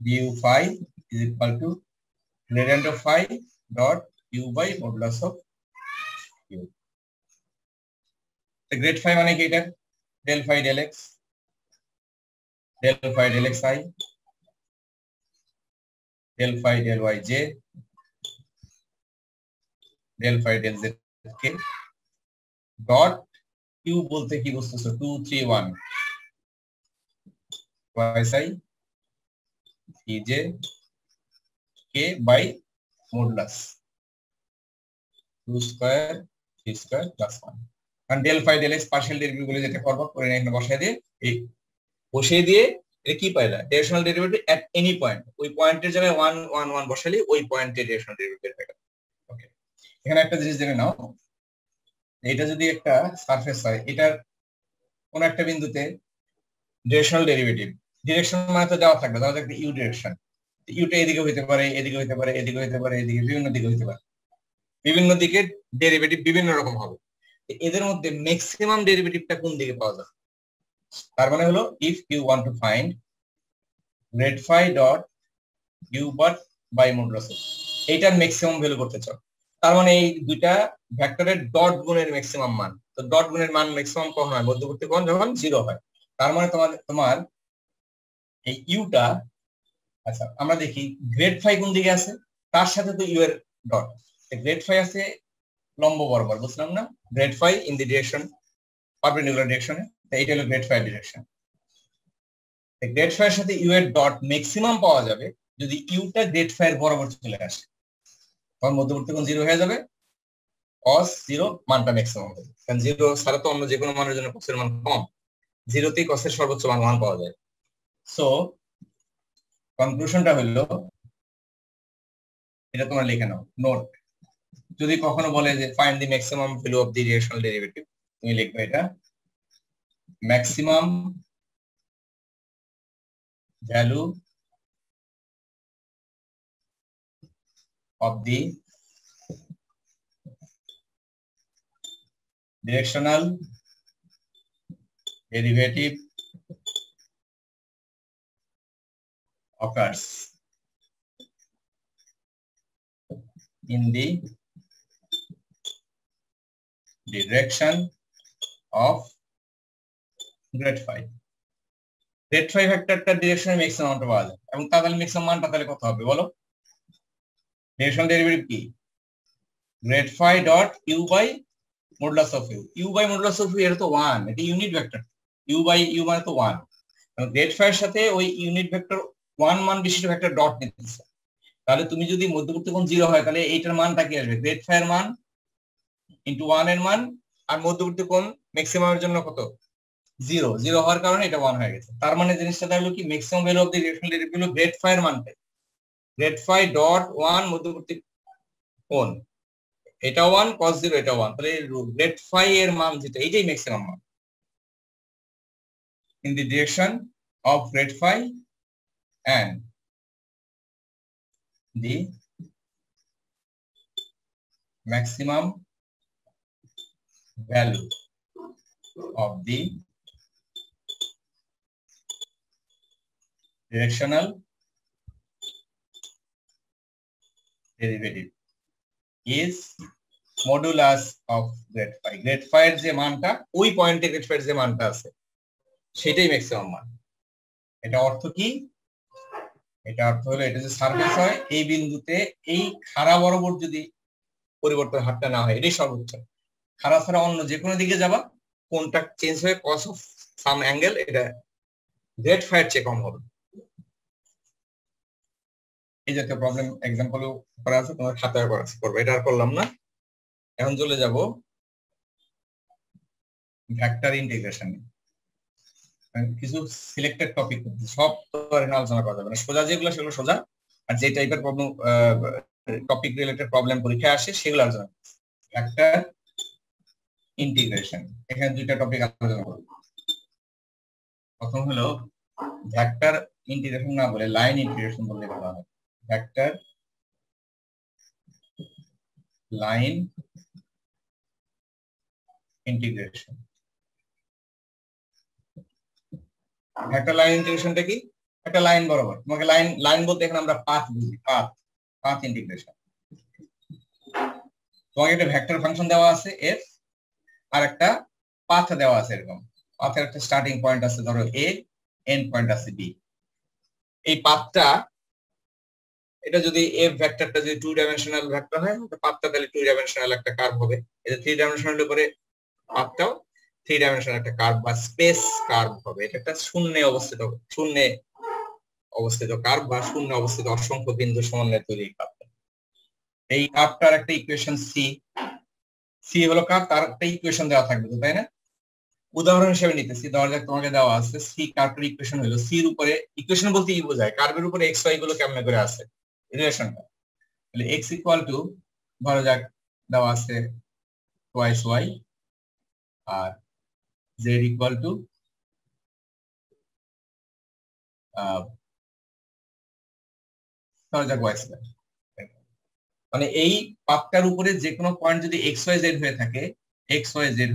du phi is equal to gradient of phi dot u by modulus of u। তো গ্রেড ফাই মানে কি, এটা del phi del x, del phi del X I, del phi del Y J, del phi del Z K dot Q বলতে কি বুঝতেছো 2 3 1 ysi ej k by modulus 2 square 3 square plus 1 কারণ del phi del X partial derivative গুলো যেটা করব করে এখানে বসায় দিয়ে এই বসিয়ে দিয়ে এটা কি পাইলা directional derivative at any point ওই পয়েন্টের জায়গায় 1 1 1 বসালে ওই পয়েন্টে ডিরেকশনাল ডেরিভেটিভ পাইলা ওকে এখানে একটা জিনিস দেখে নাও এটা যদি একটা সারফেস হয় এটার কোন একটা বিন্দুতে ডিরেকশনাল ডেরিভেটিভ ডিরেকশন মানে তো যাওয়া থাকবে তাহলে একটা ইউ ডিরেকশন ইউটা এদিকে হইতে পারে এদিকে হইতে পারে এদিকে হইতে পারে এদিকে বিভিন্ন দিকে হইতে পারে বিভিন্ন দিকে ডেরিভেটিভ বিভিন্ন রকম হবে এদের মধ্যে ম্যাক্সিমাম ডেরিভেটিভটা কোন দিকে পাওয়া যায় তার মানে হলো if you want to find grade phi dot U but by modulus এইটার ম্যাক্সিমাম ভ্যালু করতে চাও তার মানে এই দুইটা ভেক্টরের ডট গুণের ম্যাক্সিমাম মান তো ডট গুণের মান ম্যাক্সিমাম কখন হয় মধ্যবর্তী কোণ যখন 0 হয় তার মানে তোমার এই ইউটা আচ্ছা আমরা দেখি গ্রেড ফাই কোন দিকে আছে তার সাথে তো ইউ এর ডট গ্রেড ফাই আছে লম্ব বরাবর বুঝলাম না grade phi in the direction perpendicular ডিরেকশনে এইটা হলো grade phi direction grade phi এর সাথে ইউ এর ডট ম্যাক্সিমাম পাওয়া যাবে যদি ইউটা গ্রেড ফাই এর বরাবর চলে আসে তখন মধ্যবর্তী কোণ 0 হয়ে যাবে cos 0 মানটা ম্যাক্সিমাম হবে কারণ 0 ছাড়া তো অন্য যে কোনো মানের জন্য cos এর মান কম 0 তেই cos এর সর্বোচ্চ মান 1 পাওয়া যায় সো কনক্লুশনটা হলো এটা তোমরা লিখে নাও নোট যদি কখনো বলে যে find the maximum value of the directional derivative তুমি লিখবে এটা maximum value of the directional derivative occurs in the direction of grade phi grade phi ভেক্টরটা ডিরেকশনের ম্যাক্সিমাম মানটা পাওয়া যায় এবং তাহলে ম্যাক্সিমাম মানটা তাহলে কত হবে বলো ডিরেকশনাল ডেরিভেটিভ কি grade phi dot U by modulus of U U by modulus of U এটা তো 1 এটা unit vector U by U মানে তো 1 এবং গ্রেড ফাই এর সাথে ওই ইউনিট ভেক্টর 1 মান বিশিষ্ট ভেক্টর ডট নিতেছে তাহলে তুমি যদি মধ্যবর্তী কোণ 0 হয় তাহলে এইটার মানটা কি আসবে গ্রেড ফাই এর মান ইনটু 1 এর মান আর মধ্যবর্তী কোণ ম্যাক্সিমাম এর জন্য কত 0 0 হওয়ার কারণে এটা 1 হয়ে গেছে তার মানে জিনিসটা হলো কি maximum value of the directional derivative হলো গ্রেড ফাই এর মানটা গ্রেড ফাই ডট 1 মধ্যবর্তী কোণ এটা 1 cos 0 এটা 1 তাহলে গ্রেড ফাই এর মান যেটা এইটাই ম্যাক্সিমাম মান in the direction of grade phi and the maximum value of the directional derivative is modulus of grade phi grade phi এর যে মানটা ওই পয়েন্টে grade phi এর যে মানটা আছে সেটাই ম্যাক্সিমাম মান এটা অর্থ কি এটা অর্থ হলো এটা যে সারফেস হয় এই বিন্দুতে এই খাড়া বরাবর যদি পরিবর্তন হারটা না হয় এটাই সর্বোচ্চ খাড়া ছাড়া অন্য যে কোনো দিকে যাবা কোনটা চেঞ্জ হয়ে cos অফ সাম অ্যাঙ্গেল এটা গ্রেড ফাই এর চেয়ে কম হবে এই জাতীয় প্রবলেম एग्जांपल করা আছে তোমার খাতায় করা আছে করবে এটা আর করলাম না এখন চলে যাব ভেক্টর ইন্টিগ্রেশন কিছু সিলেক্টেড টপিক সব তো আলোচনা করা যাবে না সোজা যেগুলো সেগুলো সোজা আর যে টাইপের প্রবলেম টপিক রিলেটেড প্রবলেম পরীক্ষায় আসে সেগুলো আলোচনা ভেক্টর ইন্টিগ্রেশন এখানে দুইটা টপিক আলোচনা করব প্রথম হলো ভেক্টর ইন্টিগ্রেশন না বলে লাইন ইন্টিগ্রেশন বললে ভালো হয় vector line integration vector line ইন্টিগ্রেশনটা কি একটা লাইন বরাবর তোমাকে লাইন বলতে এখানে আমরা পাথ বুঝি পাথ ইন্টিগ্রেশন তোমাকে একটা ভেক্টর ফাংশন দেওয়া আছে f আর একটা পাথ দেওয়া আছে এরকম পাথের একটা স্টার্টিং পয়েন্ট আছে ধরো a এন্ড পয়েন্ট আছে b এই পাথটা এটা যদি এফ ভেক্টরটা যদি 2 ডাইমেনশনাল ভেক্টর হয় তো পাথটা তাহলে 2 ডাইমেনশনাল একটা কার্ভ হবে। এটা 3 ডাইমেনশনাল উপরে পাথটাও 3 ডাইমেনশনাল একটা কার্ভ বা স্পেস কার্ভ হবে। এটা একটা শূন্যে অবস্থিত কার্ভ বা শূন্যে অবস্থিত অসংখ্য বিন্দু সমন্বয়ে তৈরি কার্ভ। এই কার্ভটার একটা ইকুয়েশন সি হলো কার্ভ, তার একটা ইকুয়েশন দেওয়া থাকবে তো, তাই না? উদাহরণ হিসেবে নিতেছি, ধরা যাক তোমাকে দেওয়া আছে সি কার্ভের ইকুয়েশন হলো, সির উপরে ইকুয়েশন বলতে কি বোঝায়, কার্ভের উপরে এক্স ওয়াই গুলো কেমনে করে আছে রিলেশনটা। তাহলে এক্স ইকুয়াল টু ধরা যাক দেওয়া আছে টোয়াইস ওয়াই আর জেড ইকুয়াল টু ধরা যাক ওয়াই স্কয়ার। মানে এই পাথটার উপরে যে কোনো পয়েন্ট যদি এক্স ওয়াই জেড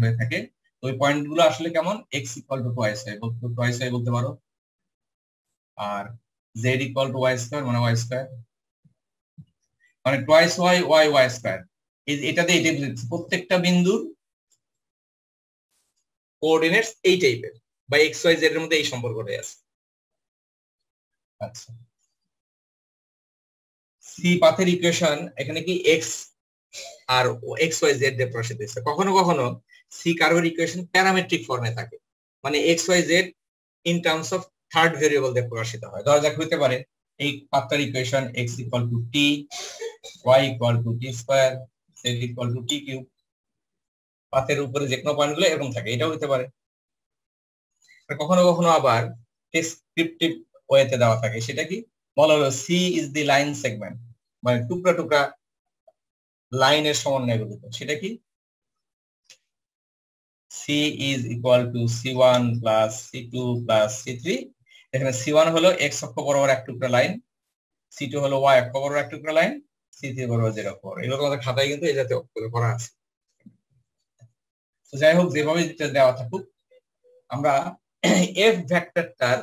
হয়ে থাকে ওই পয়েন্ট গুলো আসলে কেমন, x equal to twice y বলতে পারো, আর z equal to y square মানে ওয়াই স্কয়ার, মানে টোয়াইস ওয়াই ওয়াই স্কয়ার। এটাতে এটাই বুঝাচ্ছি প্রত্যেকটা বিন্দুর কোঅর্ডিনেটস এই টাইপের বা এক্স ওয়াই জেড এর মধ্যে এই সম্পর্কটাই আছে। আচ্ছা, সি পাথের ইকুয়েশন এখানে কি এক্স আর এক্স ওয়াই জেড দিয়ে প্রকাশিত হয়েছে। কখনো কখনো সি কার্ভের ইকুয়েশন প্যারামেট্রিক ফর্মে থাকে, মানে x Y z in terms of third variable দিয়ে প্রকাশিত হয়। ধরা যাক হইতে পারে এই পাথটার equation x equal to t, y equal to t square, z equal to t cube. পাথের উপরে যে কোনো পয়েন্ট গুলো এরকম থাকে, এটাও হইতে পারে। কখনো কখনো আবার ডেসক্রিপটিভ ওয়েতে দেওয়া থাকে, সেটা কি বলা হলো c is the line segment, মানে টুকরা টুকরা লাইনের সমন্বয় গঠিত। সেটা কি c is equal to c1 plus c2 plus c3। এখানে c1 হলো এক্স অক্ষ বরাবর এক টুকরা লাইন, c2 হলো ওয়াই অক্ষ বরাবর এক টুকরা লাইন, c3 বরাবর জেড অক্ষ বরাবর। এগুলো তোমাদের খাতায় কিন্তু এই জাতীয় অক্ষগুলো করা আছে। তো যাই হোক, যেভাবে দেওয়া থাকুক, আমরা এফ ভেক্টরটার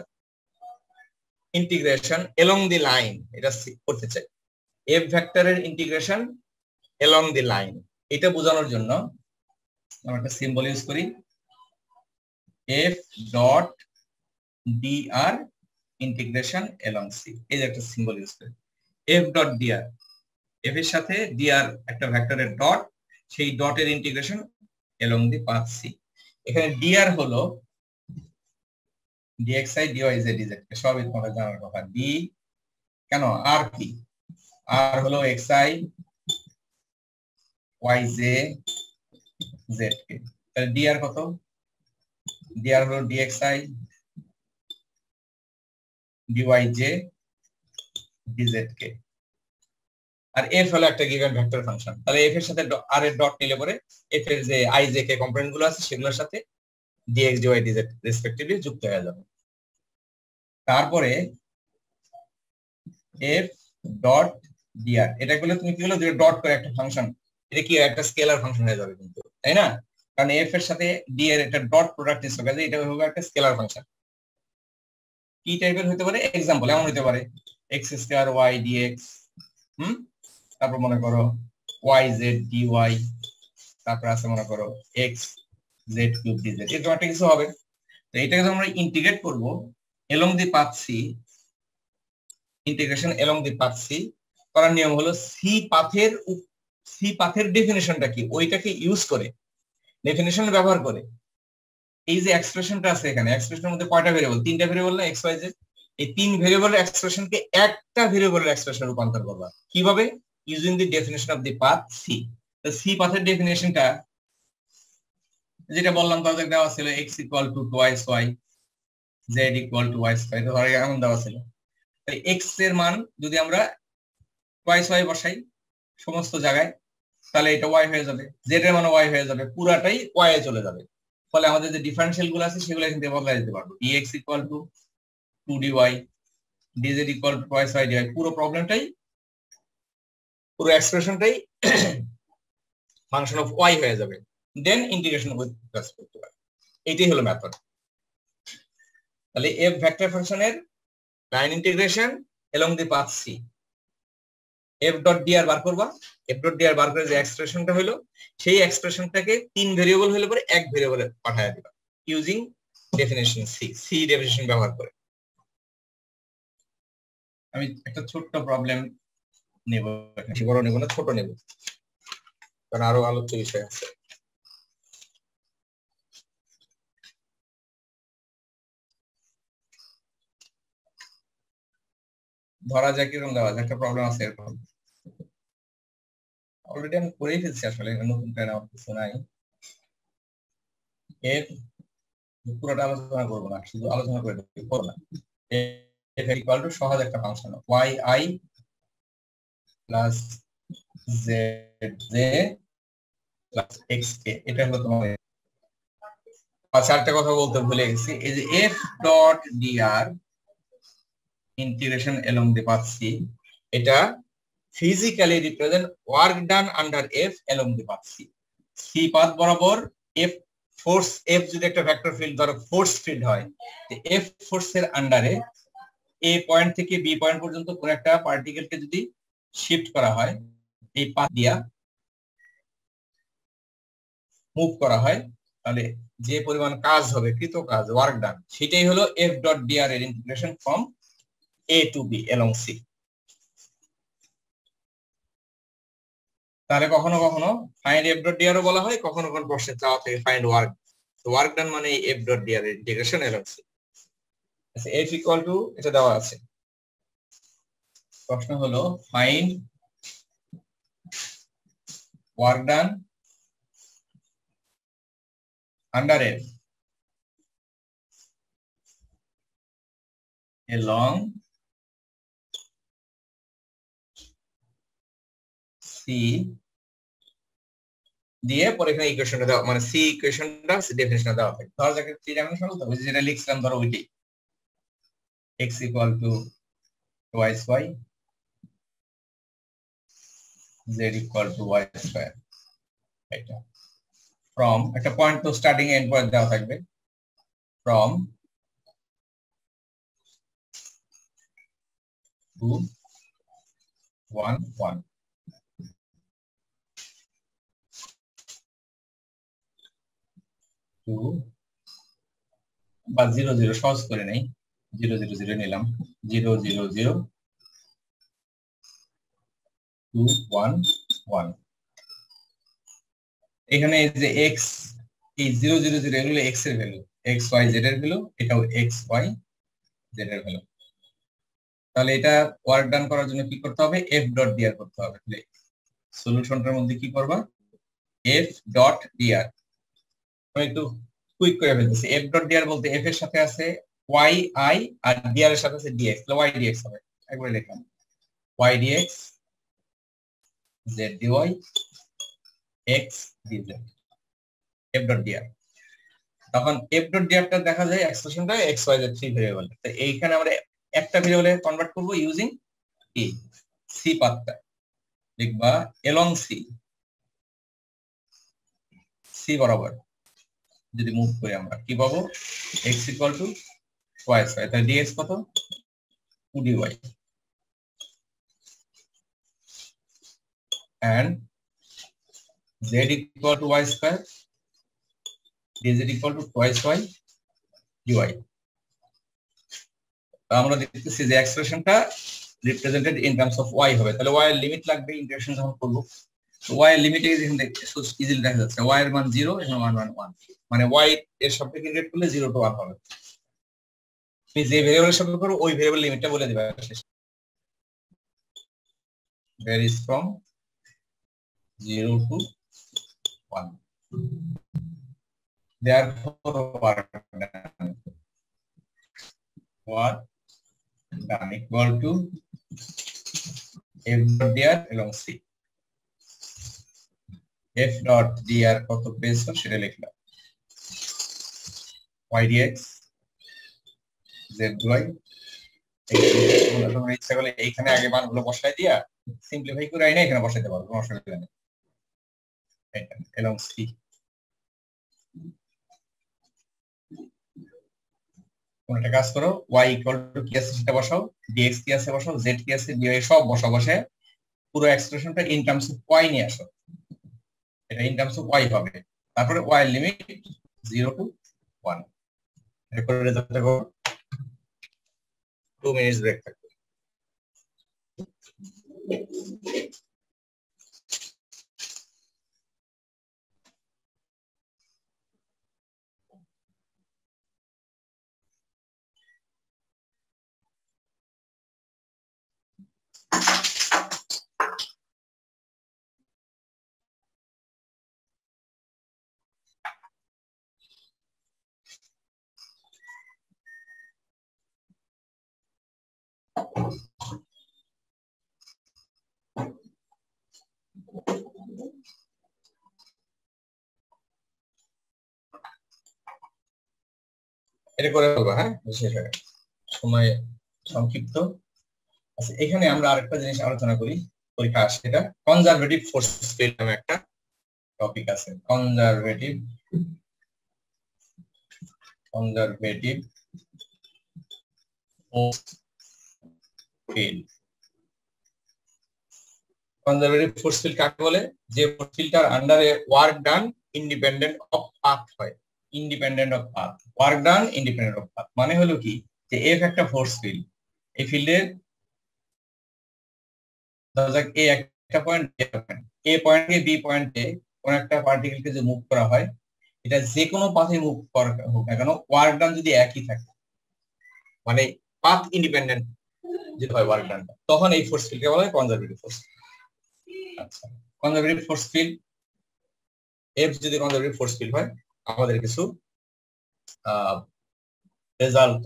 ইন্টিগ্রেশন এলং দি লাইন এটা করতে চাই। এফ ভেক্টরের ইন্টিগ্রেশন এলং দি লাইন, এটা বোঝানোর জন্য আমরা একটা সিম্বল ইউজ করি, f dot d r integration along c. এই যে একটা সিম্বল ইউজ করি এফ ডট ডিআর, এফ এর সাথে ডিআর একটা ভেক্টরের ডট, সেই ডটের integration along the path c. এখানে ডিআর হলো ডিএক্সআই ডিওয়াই জেড ইজেড, সবই তোমাদের জানার কথা। ডি কেন, আর কি, আর হলো এক্সআই ওয়াই জে জেড কে। তাহলে ডিআর কত, ডিআর হলো ডিএক্সআই ডিওয়াই জে ডিজেড কে, আর এফ হলো একটা গিভেন ভেক্টর ফাংশন। তাহলে এফ এর সাথে আর এর ডট নিলে পরে এফ এর যে আই জে কে কম্পোনেন্ট গুলো আছে সেগুলোর সাথে ডিএক্স ডিওয়াই ডিজেড রেসপেক্টিভলি যুক্ত হয়ে যাবে। তারপরে এফ ডট ডিআর, এটা করলে তুমি কি হলো, ডট করে একটা ফাংশন, এটা কি একটা স্কেলার ফাংশন হয়ে যাবে কিন্তু, তাই না? কারণ এফ এর সাথে ডি এর একটা ডট প্রোডাক্ট হিসেবে কাজে এটা হবে একটা স্কেলার ফাংশন। কি টাইপের হতে পারে, एग्जांपल এমন হতে পারে এক্স স্কয়ার ওয়াই ডিএক্স, তারপর মনে করো ওয়াই জেড ডিওয়াই, তারপর আছে মনে করো এক্স জেড কিউব ডিজেড, এরকম একটা কিছু হবে। তো এটাকে যখন আমরা ইন্টিগ্রেট করব along the path c, integration along the path c করার নিয়ম হলো সি পাথের ডেফিনিশনটা কি ওইটাকে ইউজ করে, ডেফিনিশন ব্যবহার করে এই যে এক্সপ্রেশনটা আছে এখানে, এক্সপ্রেশনের মধ্যে কয়টা ভেরিয়েবল, তিনটা ভেরিয়েবল না এক্স ওয়াই জেড, এই তিন ভেরিয়েবলের এক্সপ্রেশনকে একটা ভেরিয়েবলের এক্সপ্রেশনে রূপান্তর করবা কিভাবে, using the definition of the path c. তো সি পাথের ডেফিনিশনটা যেটা বললাম তাহলে দেওয়া ছিল x equal to twice y, z equal to y square, তো ধরে এমন দেওয়া ছিল। তাই x এর মান যদি আমরা টোয়াইস ওয়াই বসাই সমস্ত জায়গায়, তাহলে এটা y হয়ে যাবে, z এর মান y হয়ে যাবে, পুরাটাই y এ চলে যাবে। ফলে আমাদের যে ডিফারেনশিয়াল গুলো আছে সেগুলো এখান থেকে বদলাই দিতে পারবো, dx equal to 2dy, dz equal to twice y dy, পুরো প্রবলেমটাই, পুরো এক্সপ্রেশনটাই ফাংশন অফ y হয়ে যাবে, then integration with respect to y। এইটাই হলো মেথড। তাহলে f ভেক্টর ফাংশনের line integration along the path c, f dot dr বার করবা, f ডট dr বার করে যে এক্সপ্রেশনটা হলো সেই এক্সপ্রেশনটাকে তিন ভেরিয়েবল হলে পরে এক ভেরিয়েবলে পাঠায় দিবা ইউজিং ডেফিনিশন সি ডেফিনিশন ব্যবহার করে। আমি একটা ছোট্ট প্রবলেম নেব, বেশি বড় নেব না, ছোট নেব, কারণ আরো আলোচ্য বিষয় আছে। ধরা যাক কিরকম দেওয়া যায়, একটা প্রবলেম আছে এরকম, অলরেডি আমি করেই ফেলছি আসলে, নতুন করে নেওয়ার কিছু নাই। এর পুরোটা আলোচনা করবো না, শুধু আলোচনা করে করবো না। এফ ইকুয়াল টু সহজ একটা function y i plus z j plus x k, এটা হলো তোমার। আচ্ছা, একটা কথা বলতে ভুলে গেছি, এই যে f dot d r integration along the path c, এটা physically represent work done under f along the path c. C path বরাবর এফ ফোর্স, এফ যদি একটা ভেক্টর ফিল্ড ধরো ফোর্স ফিল্ড হয়, এফ ফোর্স এর আন্ডারে এ পয়েন্ট থেকে b point পর্যন্ত কোন একটা পার্টিকেলকে যদি শিফট করা হয়, এই পাথ দিয়া মুভ করা হয়, তাহলে যে পরিমাণ কাজ হবে, কৃত কাজ, ওয়ার্ক ডান, সেটাই হলো এফ ডট ডিআর এর integration from a to b along c. তাহলে কখনো কখনো ফাইন্ড এফ ডট ডিআর ও বলা হয়, কখনো কখনো প্রশ্নে চাওয়া থেকে ফাইন্ড ওয়ার্ক, তো ওয়ার্ক ডান মানে এফ ডট ডিআর এর ইন্টিগ্রেশন এলং সি। আচ্ছা, এফ ইকুয়াল টু এটা দেওয়া আছে, প্রশ্ন হলো find work done under f along C দিয়ে পরে এখানে ইকুয়েশনটা দেওয়া, মানে সি ইকুয়েশনটা ডেফিনিশন দেওয়া থাকে। ধরো যাকে থ্রি ডাইমেনশনাল, তো যেটা লিখছিলাম ধরো ওইটাই, x equal two twice y, z equal two y square, এটা ফ্রম একটা পয়েন্ট, তো স্টার্টিং এন্ড পয়েন্ট দেওয়া থাকবে, ফ্রম 2 1 1 2 বা 0 0 সহজ করে নেই, 0 0 0 নিলাম, 0 0 0 2 1 1। এখানে এই যে x, এই 0 0 0 এগুলো x এর ভ্যালু, x y z এর ভ্যালু, এটাও x y z এর ভ্যালু। তাহলে এটা ওয়ার্ক ডান করার জন্য কি করতে হবে, f ডট dr করতে হবে। তাহলে সলিউশনটার মধ্যে কি করবা, f ডট dr, আমি একটু কুইক করে ফেলতেছি। f ডট dr বলতে f এর সাথে আছে y i আর dr এর সাথে আছে dx, তাহলে y dx হবে, একবারে লিখলাম y dx z dy x dz f dot dr। তখন f ডট dr টা দেখা যায় এক্সপ্রেশনটা x y z three variable, তো এইখানে আমরা একটা ভেরিয়েবলে কনভার্ট করব ইউজিং কি, সি পাথটা লিখবা এলং সি, সি বরাবর যদি মুভ করি আমরা কি পাবো, x equal two y square, তাহলে dx কত 2 dy and z equal to y square, dz equal to twice y dy। আমরা দেখতেছি যে এক্সপ্রেশনটা represented in terms of y হবে, তাহলে y এর লিমিট লাগবে ইন্টিগ্রেশন যখন করব, তো y এর লিমিটে এখানে ইজিলি দেখা যাচ্ছে y এর মান 0, এখানে 1 1 1, মানে y এর সাপেক্ষে ইন্টিগ্রেট করলে 0 টু 1 হবে। তুমি যে ভেরিয়েবলের সাথে করো ওই ভেরিয়েবল লিমিটটা বলে দিবা, varies from 0 to 1, therefore work done equal to f dot dr along c, f dot dr কত পেয়েছো সেটা লিখলাম, y dx z dy, তোমরা ইচ্ছা করলে এইখানে আগে মানগুলো বসাই দিয়া সিম্পলিফাই করে আইনা এখানে বসাইতে পারো, কোনো অসুবিধা নেই। এটা along c, কোনটা কাজ করো, y ইকুয়াল টু কি আছে সেটা বসাও, dx কি আছে বসাও, z কি আছে dy সব বসাও, বসে পুরো এক্সপ্রেশনটা ইন টার্মস অফ y নিয়ে আসো, এটা ইন টার্মস অফ y হবে, তারপরে y এর লিমিট 0 টু 1, এরপরে রেজাল্ট দেখো 2 মিনিটস ব্রেক থাকবে। এটা করে ফেলবো, হ্যাঁ শেষ হয়ে গেছে, সময় সংক্ষিপ্ত। আচ্ছা, এখানে আমরা আরেকটা জিনিস আলোচনা করি, পরীক্ষা আসে, এটা কনজারভেটিভ ফোর্স ফিল্ড নামে একটা টপিক আছে। Conservative force field. Conservative force field কাকে বলে? যে ফোর্স ফিল্ডটার আন্ডারে work done independent of path হয়। Independent of path, work done independent of path মানে হলো কি, যে এফ একটা ফোর্স ফিল্ড, এই ফিল্ডের ধরা যাক এ একটা পয়েন্ট, এ পয়েন্ট থেকে বি পয়েন্টে কোন একটা পার্টিকেলকে যে মুভ করা হয়, এটা যে কোনো পাথে মুভ করা হোক না কেন, ওয়ার্ক ডান যদি একই থাকে, মানে পাথ ইন্ডিপেন্ডেন্ট যদি হয় ওয়ার্ক ডানটা, তখন এই ফোর্স ফিল্ডকে বলা হয় কনজারভেটিভ ফোর্স। আচ্ছা, কনজারভেটিভ ফোর্স ফিল্ড এফ যদি কনজারভেটিভ ফোর্স ফিল্ড হয়, আমাদের কিছু রেজাল্ট,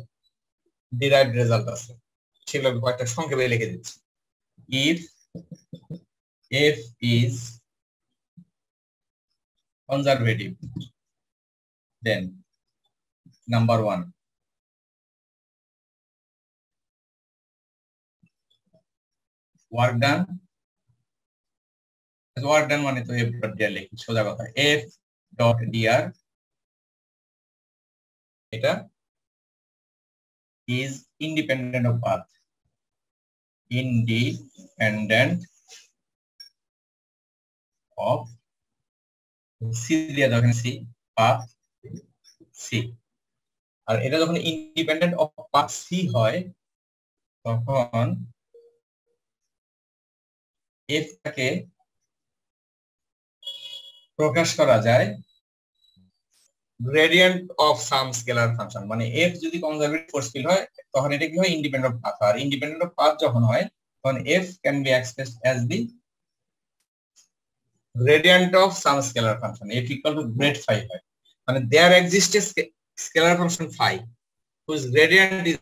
ডিরাইভড রেজাল্ট আছে, সেগুলো কয়েকটা সংক্ষেপে লিখে দিচ্ছি। if f is conservative, then number 1, work done মানে তো f dot dr লিখি, সোজা কথা, f dot dr এটা is independent of path, independent of c দিয়ে যখন c path c, আর এটা যখন ইন্ডিপেন্ডেন্ট অফ পাথ c হয়, তখন f টাকে প্রকাশ করা যায় gradient of some scalar function. মানে f যদি কনজারভেটিভ ফোর্স ফিল্ড হয়, তখন এটা কি হয়, ইন্ডিপেন্ডেন্ট অফ পাথ। আর ইন্ডিপেন্ডেন্ট অফ পাথ যখন হয়, তখন f can be expressed as the gradient of some scalar function, f equal to grad phi হয়। মানে there exists a scalar function phi whose gradient is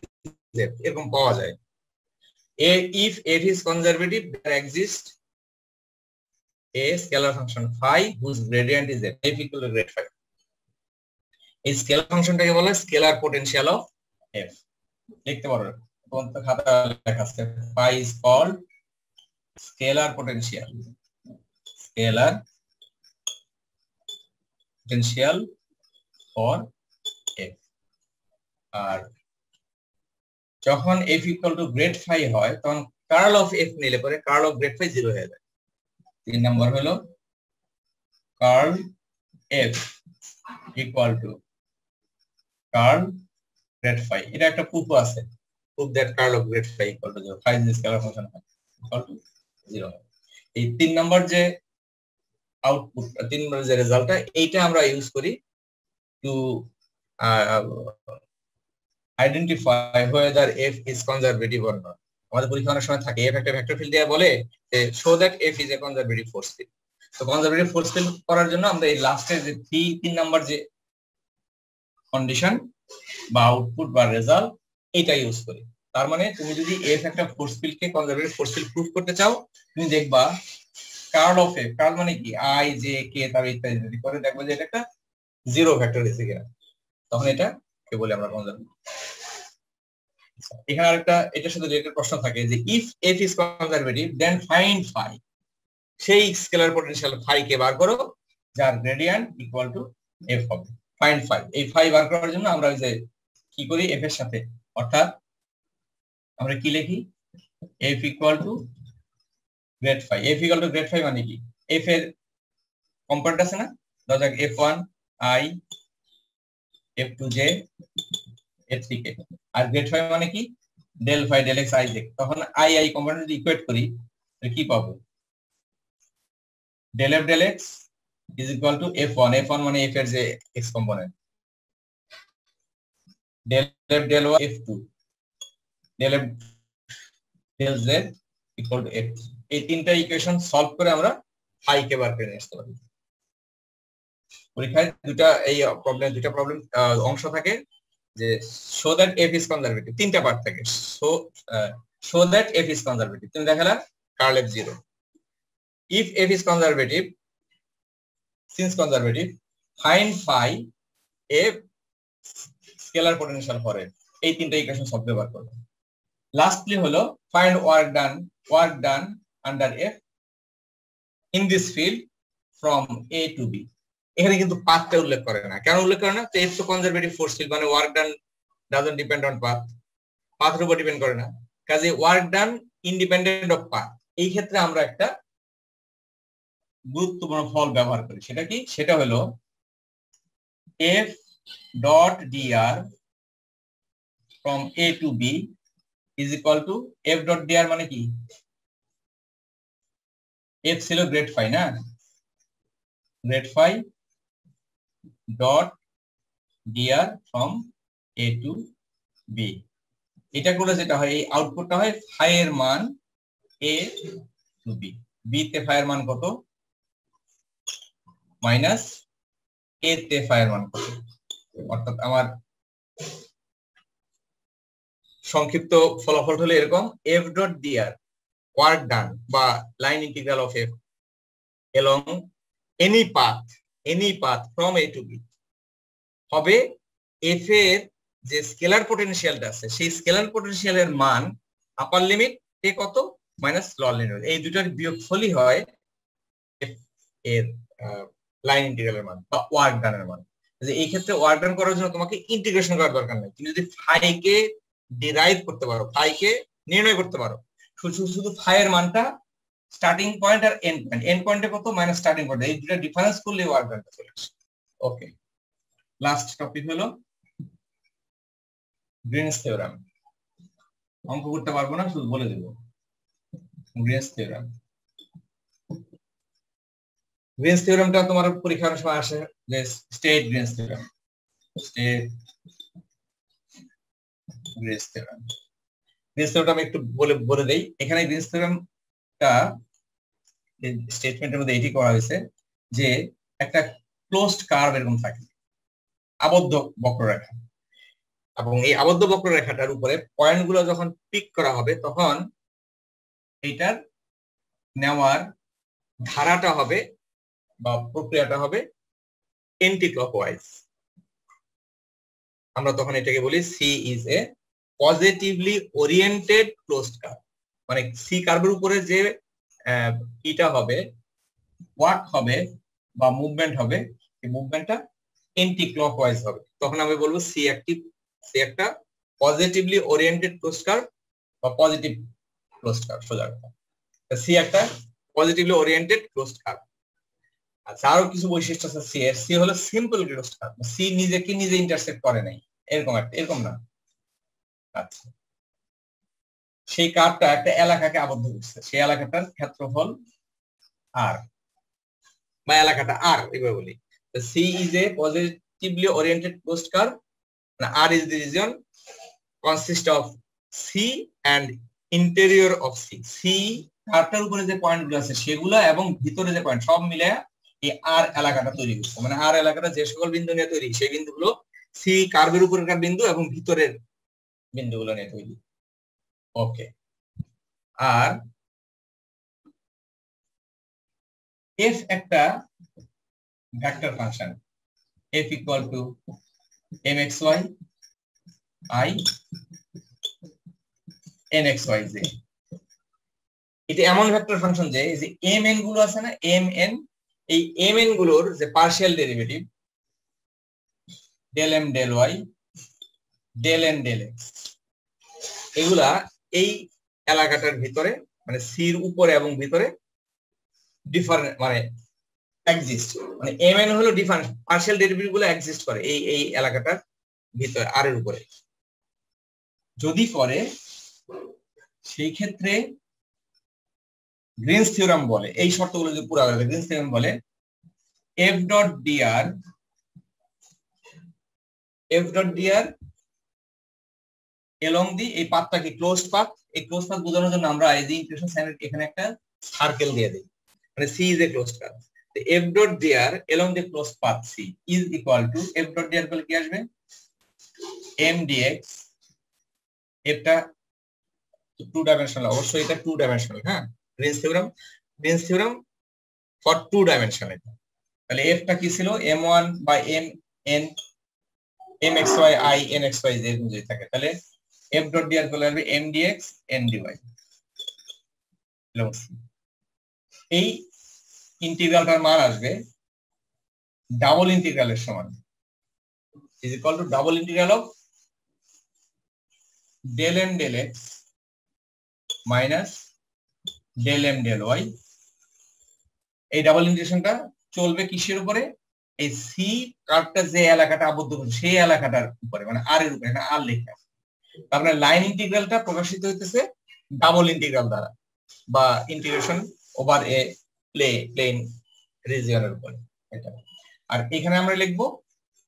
f, এরকম পাওয়া যায়। if f is conservative, there exists a scalar function phi whose gradient is f equal to grad phi। এই scalar ফাংশনটাকে বলা হয় scalar potential of f। লিখতে পারো, কোন খাতা লেখা আছে, phi is called scalar potential, scalar potential for f। আর যখন f equal to grad phi হয়, তখন কার্ল অফ f নিলে পরে কার্ল অফ grad phi 0 হয়ে যায়। 3 নাম্বার হলো curl f equal to curl grad phi। এটা একটা প্রুফ আছে, proof that curl of grad phi equal to 0, phi is scalar function equal to 0। এই 3 নাম্বার যে আউটপুট, 3 নাম্বার যে রেজাল্টটা, এইটা আমরা ইউজ করি to identify whether f is conservative or not। আমাদের পরীক্ষা অনেক সময় থাকে f একটা ভেক্টর ফিল্ড দিয়ে বলে যে show that f is a conservative force field। তো কনজারভেটিভ ফোর্স ফিল্ড করার জন্য আমরা এই লাস্টের যে 3 নাম্বার যে কন্ডিশন বা আউটপুট বা রেজাল্ট, এটা ইউজ করি। তার মানে তুমি যদি f একটা ফোর্স ফিল্ডকে কনজারভেটিভ ফোর্স ফিল্ড প্রুফ করতে চাও, তুমি দেখবা কার্ল অফ f, কার্ল মানে কি i j k তার ইত্যাদি যদি করে দেখবা যে এটা একটা জিরো ভেক্টর এসে কিনা, তখন এটা কে বলে আমরা কনজারভেটিভ। এখানে আরেকটা এটার সাথে রিলেটেড প্রশ্ন থাকে যে if f is conservative then find phi, সেই স্কেলার পোটেনশিয়াল phi কে বার করো যার গ্রেডিয়েন্ট ইকুয়াল টু f হবে। ফাইন্ড phi, এই phi বার করার জন্য আমরা ওই যে কি করি f এর সাথে, অর্থাৎ আমরা কি লিখি f equal to grad phi। f equal to grad phi মানে কি, f এর কম্পোনেন্ট আছে না, ধরা যাক f1 i f2j f3k, R grad phi মানে কি del phi del x i j। তখন i কম্পোনেন্ট যদি ইকুয়েট করি, কি পাবো del f del x is equal to f1 মানে f এর যে x component, del f del y f2 del f del z equal to f3। এই তিনটা ইকুয়েশন সলভ করে আমরা ফাই কে বার করে নিয়ে আসতে পারি। পরীক্ষায় দুটা প্রবলেম অংশ থাকে যে show that f is conservative, তিনটা পার্ট থাকে। Show that f is conservative, তুমি দেখালা curl f0। if f is conservative, since conservative, find phi f scalar potential for f। এই তিনটা ইকুয়েশন সলভ ব্যবহার করব। লাস্টলি হলো find work done under f in this field from a to b। এখানে কিন্তু পাথটা উল্লেখ করে না। কেন উল্লেখ করে না? তো f তো কনজারভেটিভ ফোর্স ফিল্ড, মানে work done doesn't depend on path, পাথের উপর ডিপেন্ড করে না, কাজে work done independent of path. এই ক্ষেত্রে আমরা একটা গুরুত্বপূর্ণ ফল ব্যবহার করি। সেটা কি? সেটা হলো f dot dr from a to b is equal to f dot dr মানে কি? f ছিল গ্রেড ফাই না, grade phi dot dr from a to b। এটা করে যেটা হয়, এই আউটপুটটা হয় ফাই এর মান a to b। b তে ফাই এর মান কত? মাইনাস a তে ফাই এর মান কত? অর্থাৎ আমার সংক্ষিপ্ত ফলাফল হলো এরকম, f dot dr work done বা line integral of f along any path from a to b হবে f এর যে স্কেলার পটেনশিয়ালটা আছে সেই স্কেলার পটেনশিয়ালের মান আপার লিমিট এ কত মাইনাস লোয়ার লিমিট, এই দুটার বিয়োগফলই হয় f এর লাইন ইন্টিগ্রালের মান বা ওয়ার্ক ডানের মান। যে এই ক্ষেত্রে ওয়ার্ক ডান করার জন্য তোমাকে ইন্টিগ্রেশন করার দরকার নেই। তুমি যদি ফাই কে ডিরাইভ করতে পারো, ফাই কে নির্ণয় করতে পারো, শুধু ফাই এর মানটা স্টার্টিং পয়েন্ট আর এন্ড পয়েন্টে কত মাইনাস স্টার্টিং পয়েন্ট, এই দুটো ডিফারেন্স করলে ওয়ার্ক ডানটা চলে আসে। ওকে, লাস্ট টপিক হলো গ্রিনস থিওরাম। অঙ্ক করতে পারবো না, শুধু বলে দেবো গ্রিনস থিওরাম। গ্রিনস থিওরামটা তোমার পরীক্ষার সময় আসে যে state Green's theorem, state Green's theorem. Green's থিওরামটা আমি একটু বলে দেই। এখানে গ্রিনস থিওরামটা স্টেটমেন্টের মধ্যে এটি করা হয়েছে যে একটা ক্লোজড কার্ভ এরকম থাকে, আবদ্ধ বক্ররেখা, এবং এই আবদ্ধ বক্ররেখাটার উপরে পয়েন্টগুলো যখন পিক করা হবে তখন এইটার নেওয়ার ধারাটা হবে বা প্রক্রিয়াটা হবে এন্টি ক্লকওয়াইজ। আমরা তখন এটাকে বলি c is a positively oriented closed curve. মানে সি কার্ভের উপরে যে ইটা হবে, ওয়ার্ক হবে বা মুভমেন্ট হবে, এই মুভমেন্টটা এন্টি ক্লকওয়াইজ হবে। তখন আমি বলবো সি একটা পজিটিভলি ওরিয়েন্টেড ক্লোজড কার্ভ বা পজিটিভ ক্লোজড কার্ভ। সোজা কথা, সি একটা পজিটিভলি ওরিয়েন্টেড ক্লোজড কার্ভ। আচ্ছা, আরো কিছু বৈশিষ্ট্য আছে সি এর। সি হলো সিম্পল ক্লোজড কার্ভ, সি নিজেকে নিজে ইন্টারসেক্ট করে নাই, এরকম না। আচ্ছা, সেই কার্ভটা একটা এলাকাকে আবদ্ধ করছে, সেই এলাকাটার ক্ষেত্রফল আর বা এলাকাটা আর, এভাবে বলি। C is a positively oriented closed curve, R is the region consist of c and interior of c. C কার্ভটার উপরে যে পয়েন্টগুলো আছে সেগুলো এবং ভিতরে যে পয়েন্ট সব মিলে এই আর এলাকাটা তৈরি করছে। মানে আর এলাকাটা যে সকল বিন্দু নিয়ে তৈরি, সেই বিন্দুগুলো সি কার্ভের উপরকার বিন্দু এবং ভিতরের বিন্দুগুলো নিয়ে তৈরি। ওকে, আর এফ একটা vector function, f equal to m x y i n x y j. এটা এমন ভেক্টর ফাংশন যে এই যে এম এন গুলো আছে না, এম এন, এই এম এন গুলোর যে partial derivative del m del Y del n del x, এগুলা এই এলাকাটার ভিতরে মানে সির উপরে এবং ভিতরে ডিফারেন্ট মানে এক্সিস্ট। মানে এম এন হলো ডিফারেন্ট, পার্শিয়াল ডেরিভেটিভ গুলো এক্সিস্ট করে এই এলাকাটার ভিতরে আর এর উপরে। যদি করে সেই ক্ষেত্রে গ্রিনস থিওরাম বলে, এই শর্তগুলো যদি পুরো করে গ্রিনস থিওরাম বলে এফ ডট ডিআর এলং দি এই পাথটাকে ক্লোজড পাথ, এই ক্লোজড পাথ বোঝানোর জন্য আমরা এই যে ইন্টিগ্রেশন সাইনের এখানে একটা সার্কেল দিয়ে দিই, মানে c is a closed path. F dot dr along the closed path c is equal to f dot dr বলে কি আসবে এম ডিএক্স, এটা টু ডাইমেনশনাল, অবশ্যই এটা টু ডাইমেনশনাল। হ্যাঁ, Green's theorem for two dimensional. তাহলে এফটা কি ছিল m1 by m n mxy i nxy z যদি থাকে, তাহলে f ডট dr বলে আসবে m dx n dy। এই ইন্টিগ্রালটার মান আসবে ডাবল ইন্টিগ্রালের সমান, is equal two double integral of del m del x minus del m del y। এই ডাবল ইন্টিগ্রেশনটা চলবে কিসের উপরে, এই সি কার্ভটা যে এলাকাটা আবদ্ধ করছে সেই এলাকাটার উপরে, মানে আর এর উপরে, না আর লেখা। তারপরে লাইন ইন্টিগ্রালটা প্রকাশিত হইতেছে ডাবল ইন্টিগ্রাল দ্বারা বা ইন্টিগ্রেশন ওভার এ প্লেন রিজিয়নের উপরে এটা। আর এখানে আমরা লিখবো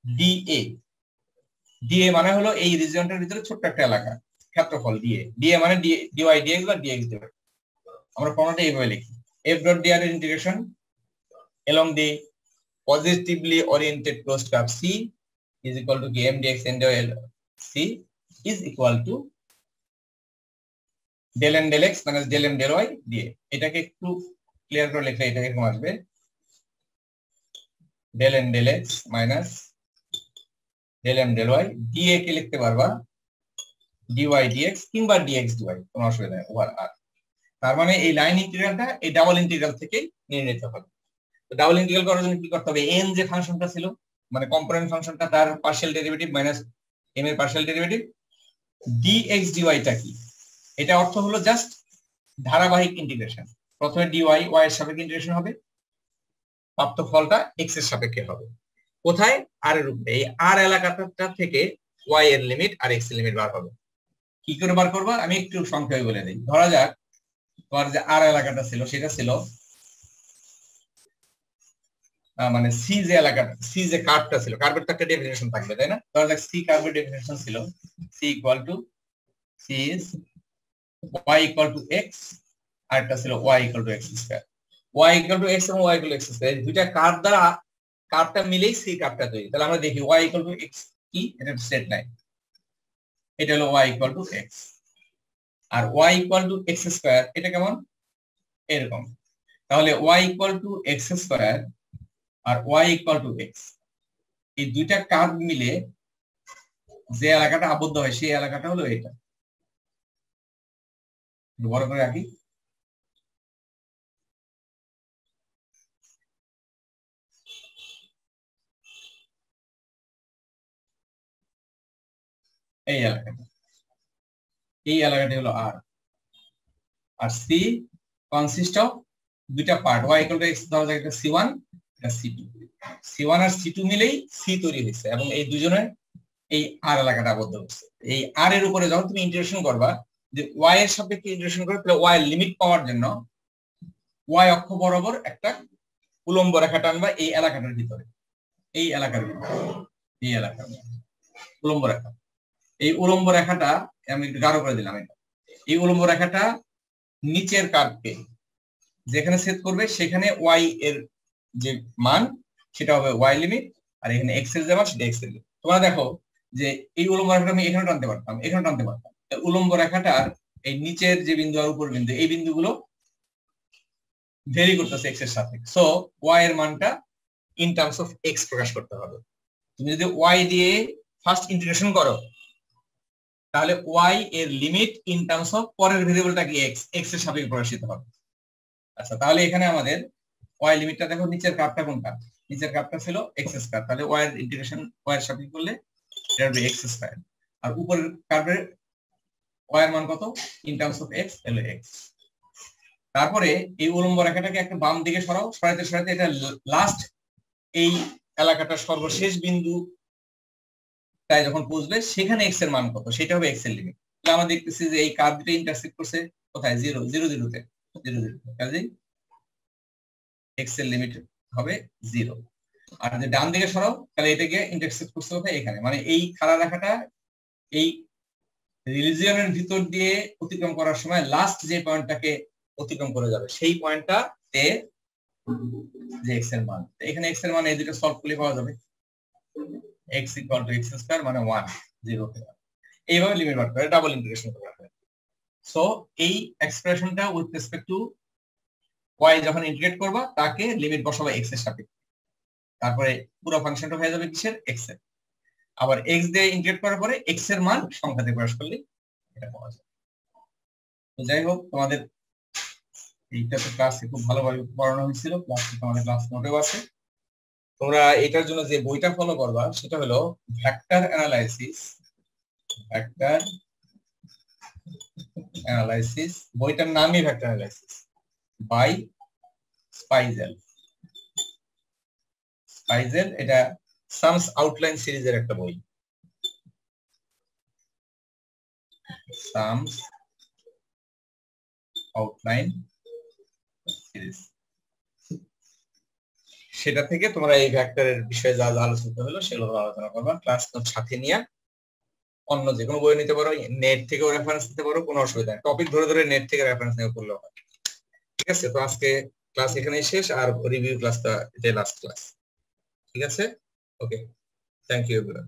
ডিএ, ডিএ মানে হলো এই রিজিয়নটার ভিতরে ছোট্ট একটা এলাকা, ক্ষেত্রফল ডিএ, ডিএ মানে ডিওয়াই ডিএক্স বা ডিএক্স ডিওয়াই। আমরা ফর্মুলাটা এইভাবে লিখি, এফ ডট ডিআর এর integration along the positively oriented closed curve C is equal to m dx n dy C is equal to del n del x minus del m del y dA। এটাকে একটু clear করে লিখলে এটা এরকম আসবে del n del x minus del m del y dA কে লিখতে পারবা dy dx কিংবা dx dy, কোনো অসুবিধা নেই ওভার আর। তার মানে এই লাইন ইন্টিগ্রালটা এই ডাবল ইন্টিগ্রাল থেকে নির্ণীত হবে। ডাবল ইন্টিগ্রাল করার জন্য কি করতে হবে, n যে ফাংশনটা ছিল মানে কম্পোনেন্ট ফাংশনটা, তার পার্শিয়াল ডেরিভেটিভ মাইনাস m এর পার্শিয়াল ডেরিভেটিভ, dx dy টা কি, এটা অর্থ হলো জাস্ট ধারাবাহিক ইন্টিগ্রেশন। প্রথমে dy y এর সাপেক্ষে ইন্টিগ্রেশন হবে, প্রাপ্ত ফলটা x এর সাপেক্ষে হবে। কোথায়, r এর উপরে। এই r এলাকাটা থেকে y এর লিমিট আর x এর লিমিট বার হবে। কি করে বার করবা আমি একটু সংক্ষেপে বলে দিই। ধরা যাক তোমার যে r এলাকাটা ছিল সেটা ছিল মানে সি যে এলাকাটা, সি যে কার্ভটা ছিল, কার্ভের তো একটা ডেফিনিশন থাকবে তাই না। ধরা যাক সি কার্ভের ডেফিনিশন ছিল c equal to c is y equal to x, আর একটা ছিল y equal to x square. y equal to x এবং y equal to x square দুইটা কার্ভ দ্বারা কার্ভটা মিলেই সি কার্ভটা তৈরি। তাহলে আমরা দেখি y ইকুয়াল টু x কি, এটা সেট লাইন, এটা হলো y ইকুয়াল টু x, আর y equal to x square এটা কেমন এরকম। তাহলে y equal to x square আর y ইকুয়াল টু x, এই দুইটা কার্ভ মিলে যে এলাকাটা আবদ্ধ হয় সেই এলাকাটা হলো এটা। বড় করে রাখি, এই এলাকাটা, এই এলাকাটা হলো আর, আর সি কনসিস্ট অফ দুইটা part, y equal to x ধরা যাক এটা c1 এটা c2, c1 আর c2 মিলেই c তৈরি হয়েছে এবং এই দুজনের এই আর এলাকাটা আবদ্ধ হচ্ছে। এই আর এর উপরে যখন তুমি ইন্টিগ্রেশন করবা, যে y এর সাপেক্ষে ইন্টিগ্রেশন করবে, তাহলে y এর লিমিট পাওয়ার জন্য y অক্ষ বরাবর একটা উলম্ব রেখা টানবা এই এলাকাটার ভিতরে, এই এলাকার ভিতরে, এই এলাকার উলম্ব রেখা। এই উলম্ব রেখাটা আমি একটু গাঢ় করে দিলাম, এটা এই উলম্ব রেখাটা নিচের কার্ভকে যেখানে ছেদ করবে সেখানে y এর যে মান সেটা হবে y লিমিট, আর এখানে x এর যে মান সেটা x এর লিমিট। তোমরা দেখো যে এই উলম্ব রেখাটা আমি এখানে টানতে পারতাম, এখানে টানতে পারতাম, উলম্ব রেখাটার এই নিচের যে বিন্দু আর উপর বিন্দু, এই বিন্দুগুলো ভেরি করতেছে x এর সাথে। সো y এর মানটা ইন টার্মস অফ x প্রকাশ করতে হবে। তুমি যদি y দিয়ে ফার্স্ট ইন্টিগ্রেশন করো তাহলে y এর লিমিট ইন টার্মস অফ পরের ভেরিয়েবলটা কি x, x এর সাপেক্ষে প্রকাশিত হবে। আচ্ছা, তাহলে এখানে আমাদের y লিমিটটা দেখো, নিচের কার্ভটা কোনটা, নিচের কার্ভটা ছিল x স্কয়ার, তাহলে y এর ইন্টিগ্রেশন y এর সাপেক্ষে করলে এটা হবে x স্কয়ার, আর উপরের কার্ভের y এর মান কত ইন টার্মস অফ x হলো x। তারপরে এই উলম্ব রেখাটাকে একটা বাম দিকে সরাও, সরাইতে সরাইতে এটা লাস্ট এই এলাকাটার সর্বশেষ বিন্দু তাই যখন পৌঁছবে সেখানে x এর মান কত সেটা হবে x এর লিমিট। তাহলে আমরা দেখতেছি যে এই কার্ভ দুটো ইন্টারসেক্ট করছে কোথায়, 0 0 0 তে। 0 0 কাজেই x এর লিমিট হবে 0। আর যে ডান দিকে সরাও তাহলে এটাকে ইন্টারসেক্ট করতে হবে এখানে, মানে এই খাড়া রেখাটা এই রিজিয়নের ভিতর দিয়ে অতিক্রম করার সময় লাস্ট যে পয়েন্টটাকে অতিক্রম করে যাবে সেই পয়েন্টটাতে যে x এর মান, এখানে x এর মান এই দুটো সলভ করলে পাওয়া যাবে x = x² মানে 1 0 থেকে এইভাবে লিমিট বার করে ডাবল ইন্টিগ্রেশন করা হয়। সো এই এক্সপ্রেশনটা উইথ রেসপেক্ট টু y যখন ইন্টিগ্রেট করবা তাকে লিমিট বসাবে x এর সাপেক্ষে, তারপরে পুরো ফাংশনটা হয়ে যাবে কিসের x এর। আবার x দিয়ে ইন্টিগ্রেট করার পরে x এর মান সংখ্যাতে প্রকাশ করলে এটা পাওয়া যাবে। তো যাই হোক, তোমাদের এইটা তো ক্লাসে খুব ভালোভাবে পড়ানো হয়েছিল, ক্লাসে তোমাদের ক্লাস নোটেও আছে। তোমরা এটার জন্য যে বইটা ফলো করবা সেটা হলো ভেক্টর অ্যানালাইসিস, বইটার নামই ভেক্টর অ্যানালাইসিস বাই স্পাইজেল। এটা সামস আউটলাইন সিরিজের একটা বই, সামস আউটলাইন সিরিজ। সেটা থেকে তোমরা এই ভেক্টরের বিষয়ে যা যা আলোচনা হলো সেগুলো আলোচনা করবা। ক্লাস নোট সাথে নিয়ে অন্য যে কোনো বই নিতে পারো, নেট থেকেও রেফারেন্স নিতে পারো, কোনো অসুবিধা নেই। টপিক ধরে ধরে নেট থেকে রেফারেন্স নিয়ে পড়লেও হয়। ঠিক আছে, তো আজকে ক্লাস এখানেই শেষ, আর রিভিউ ক্লাসটা এটাই লাস্ট ক্লাস। ঠিক আছে, ওকে, থ্যাংক ইউ এভরিওয়ান।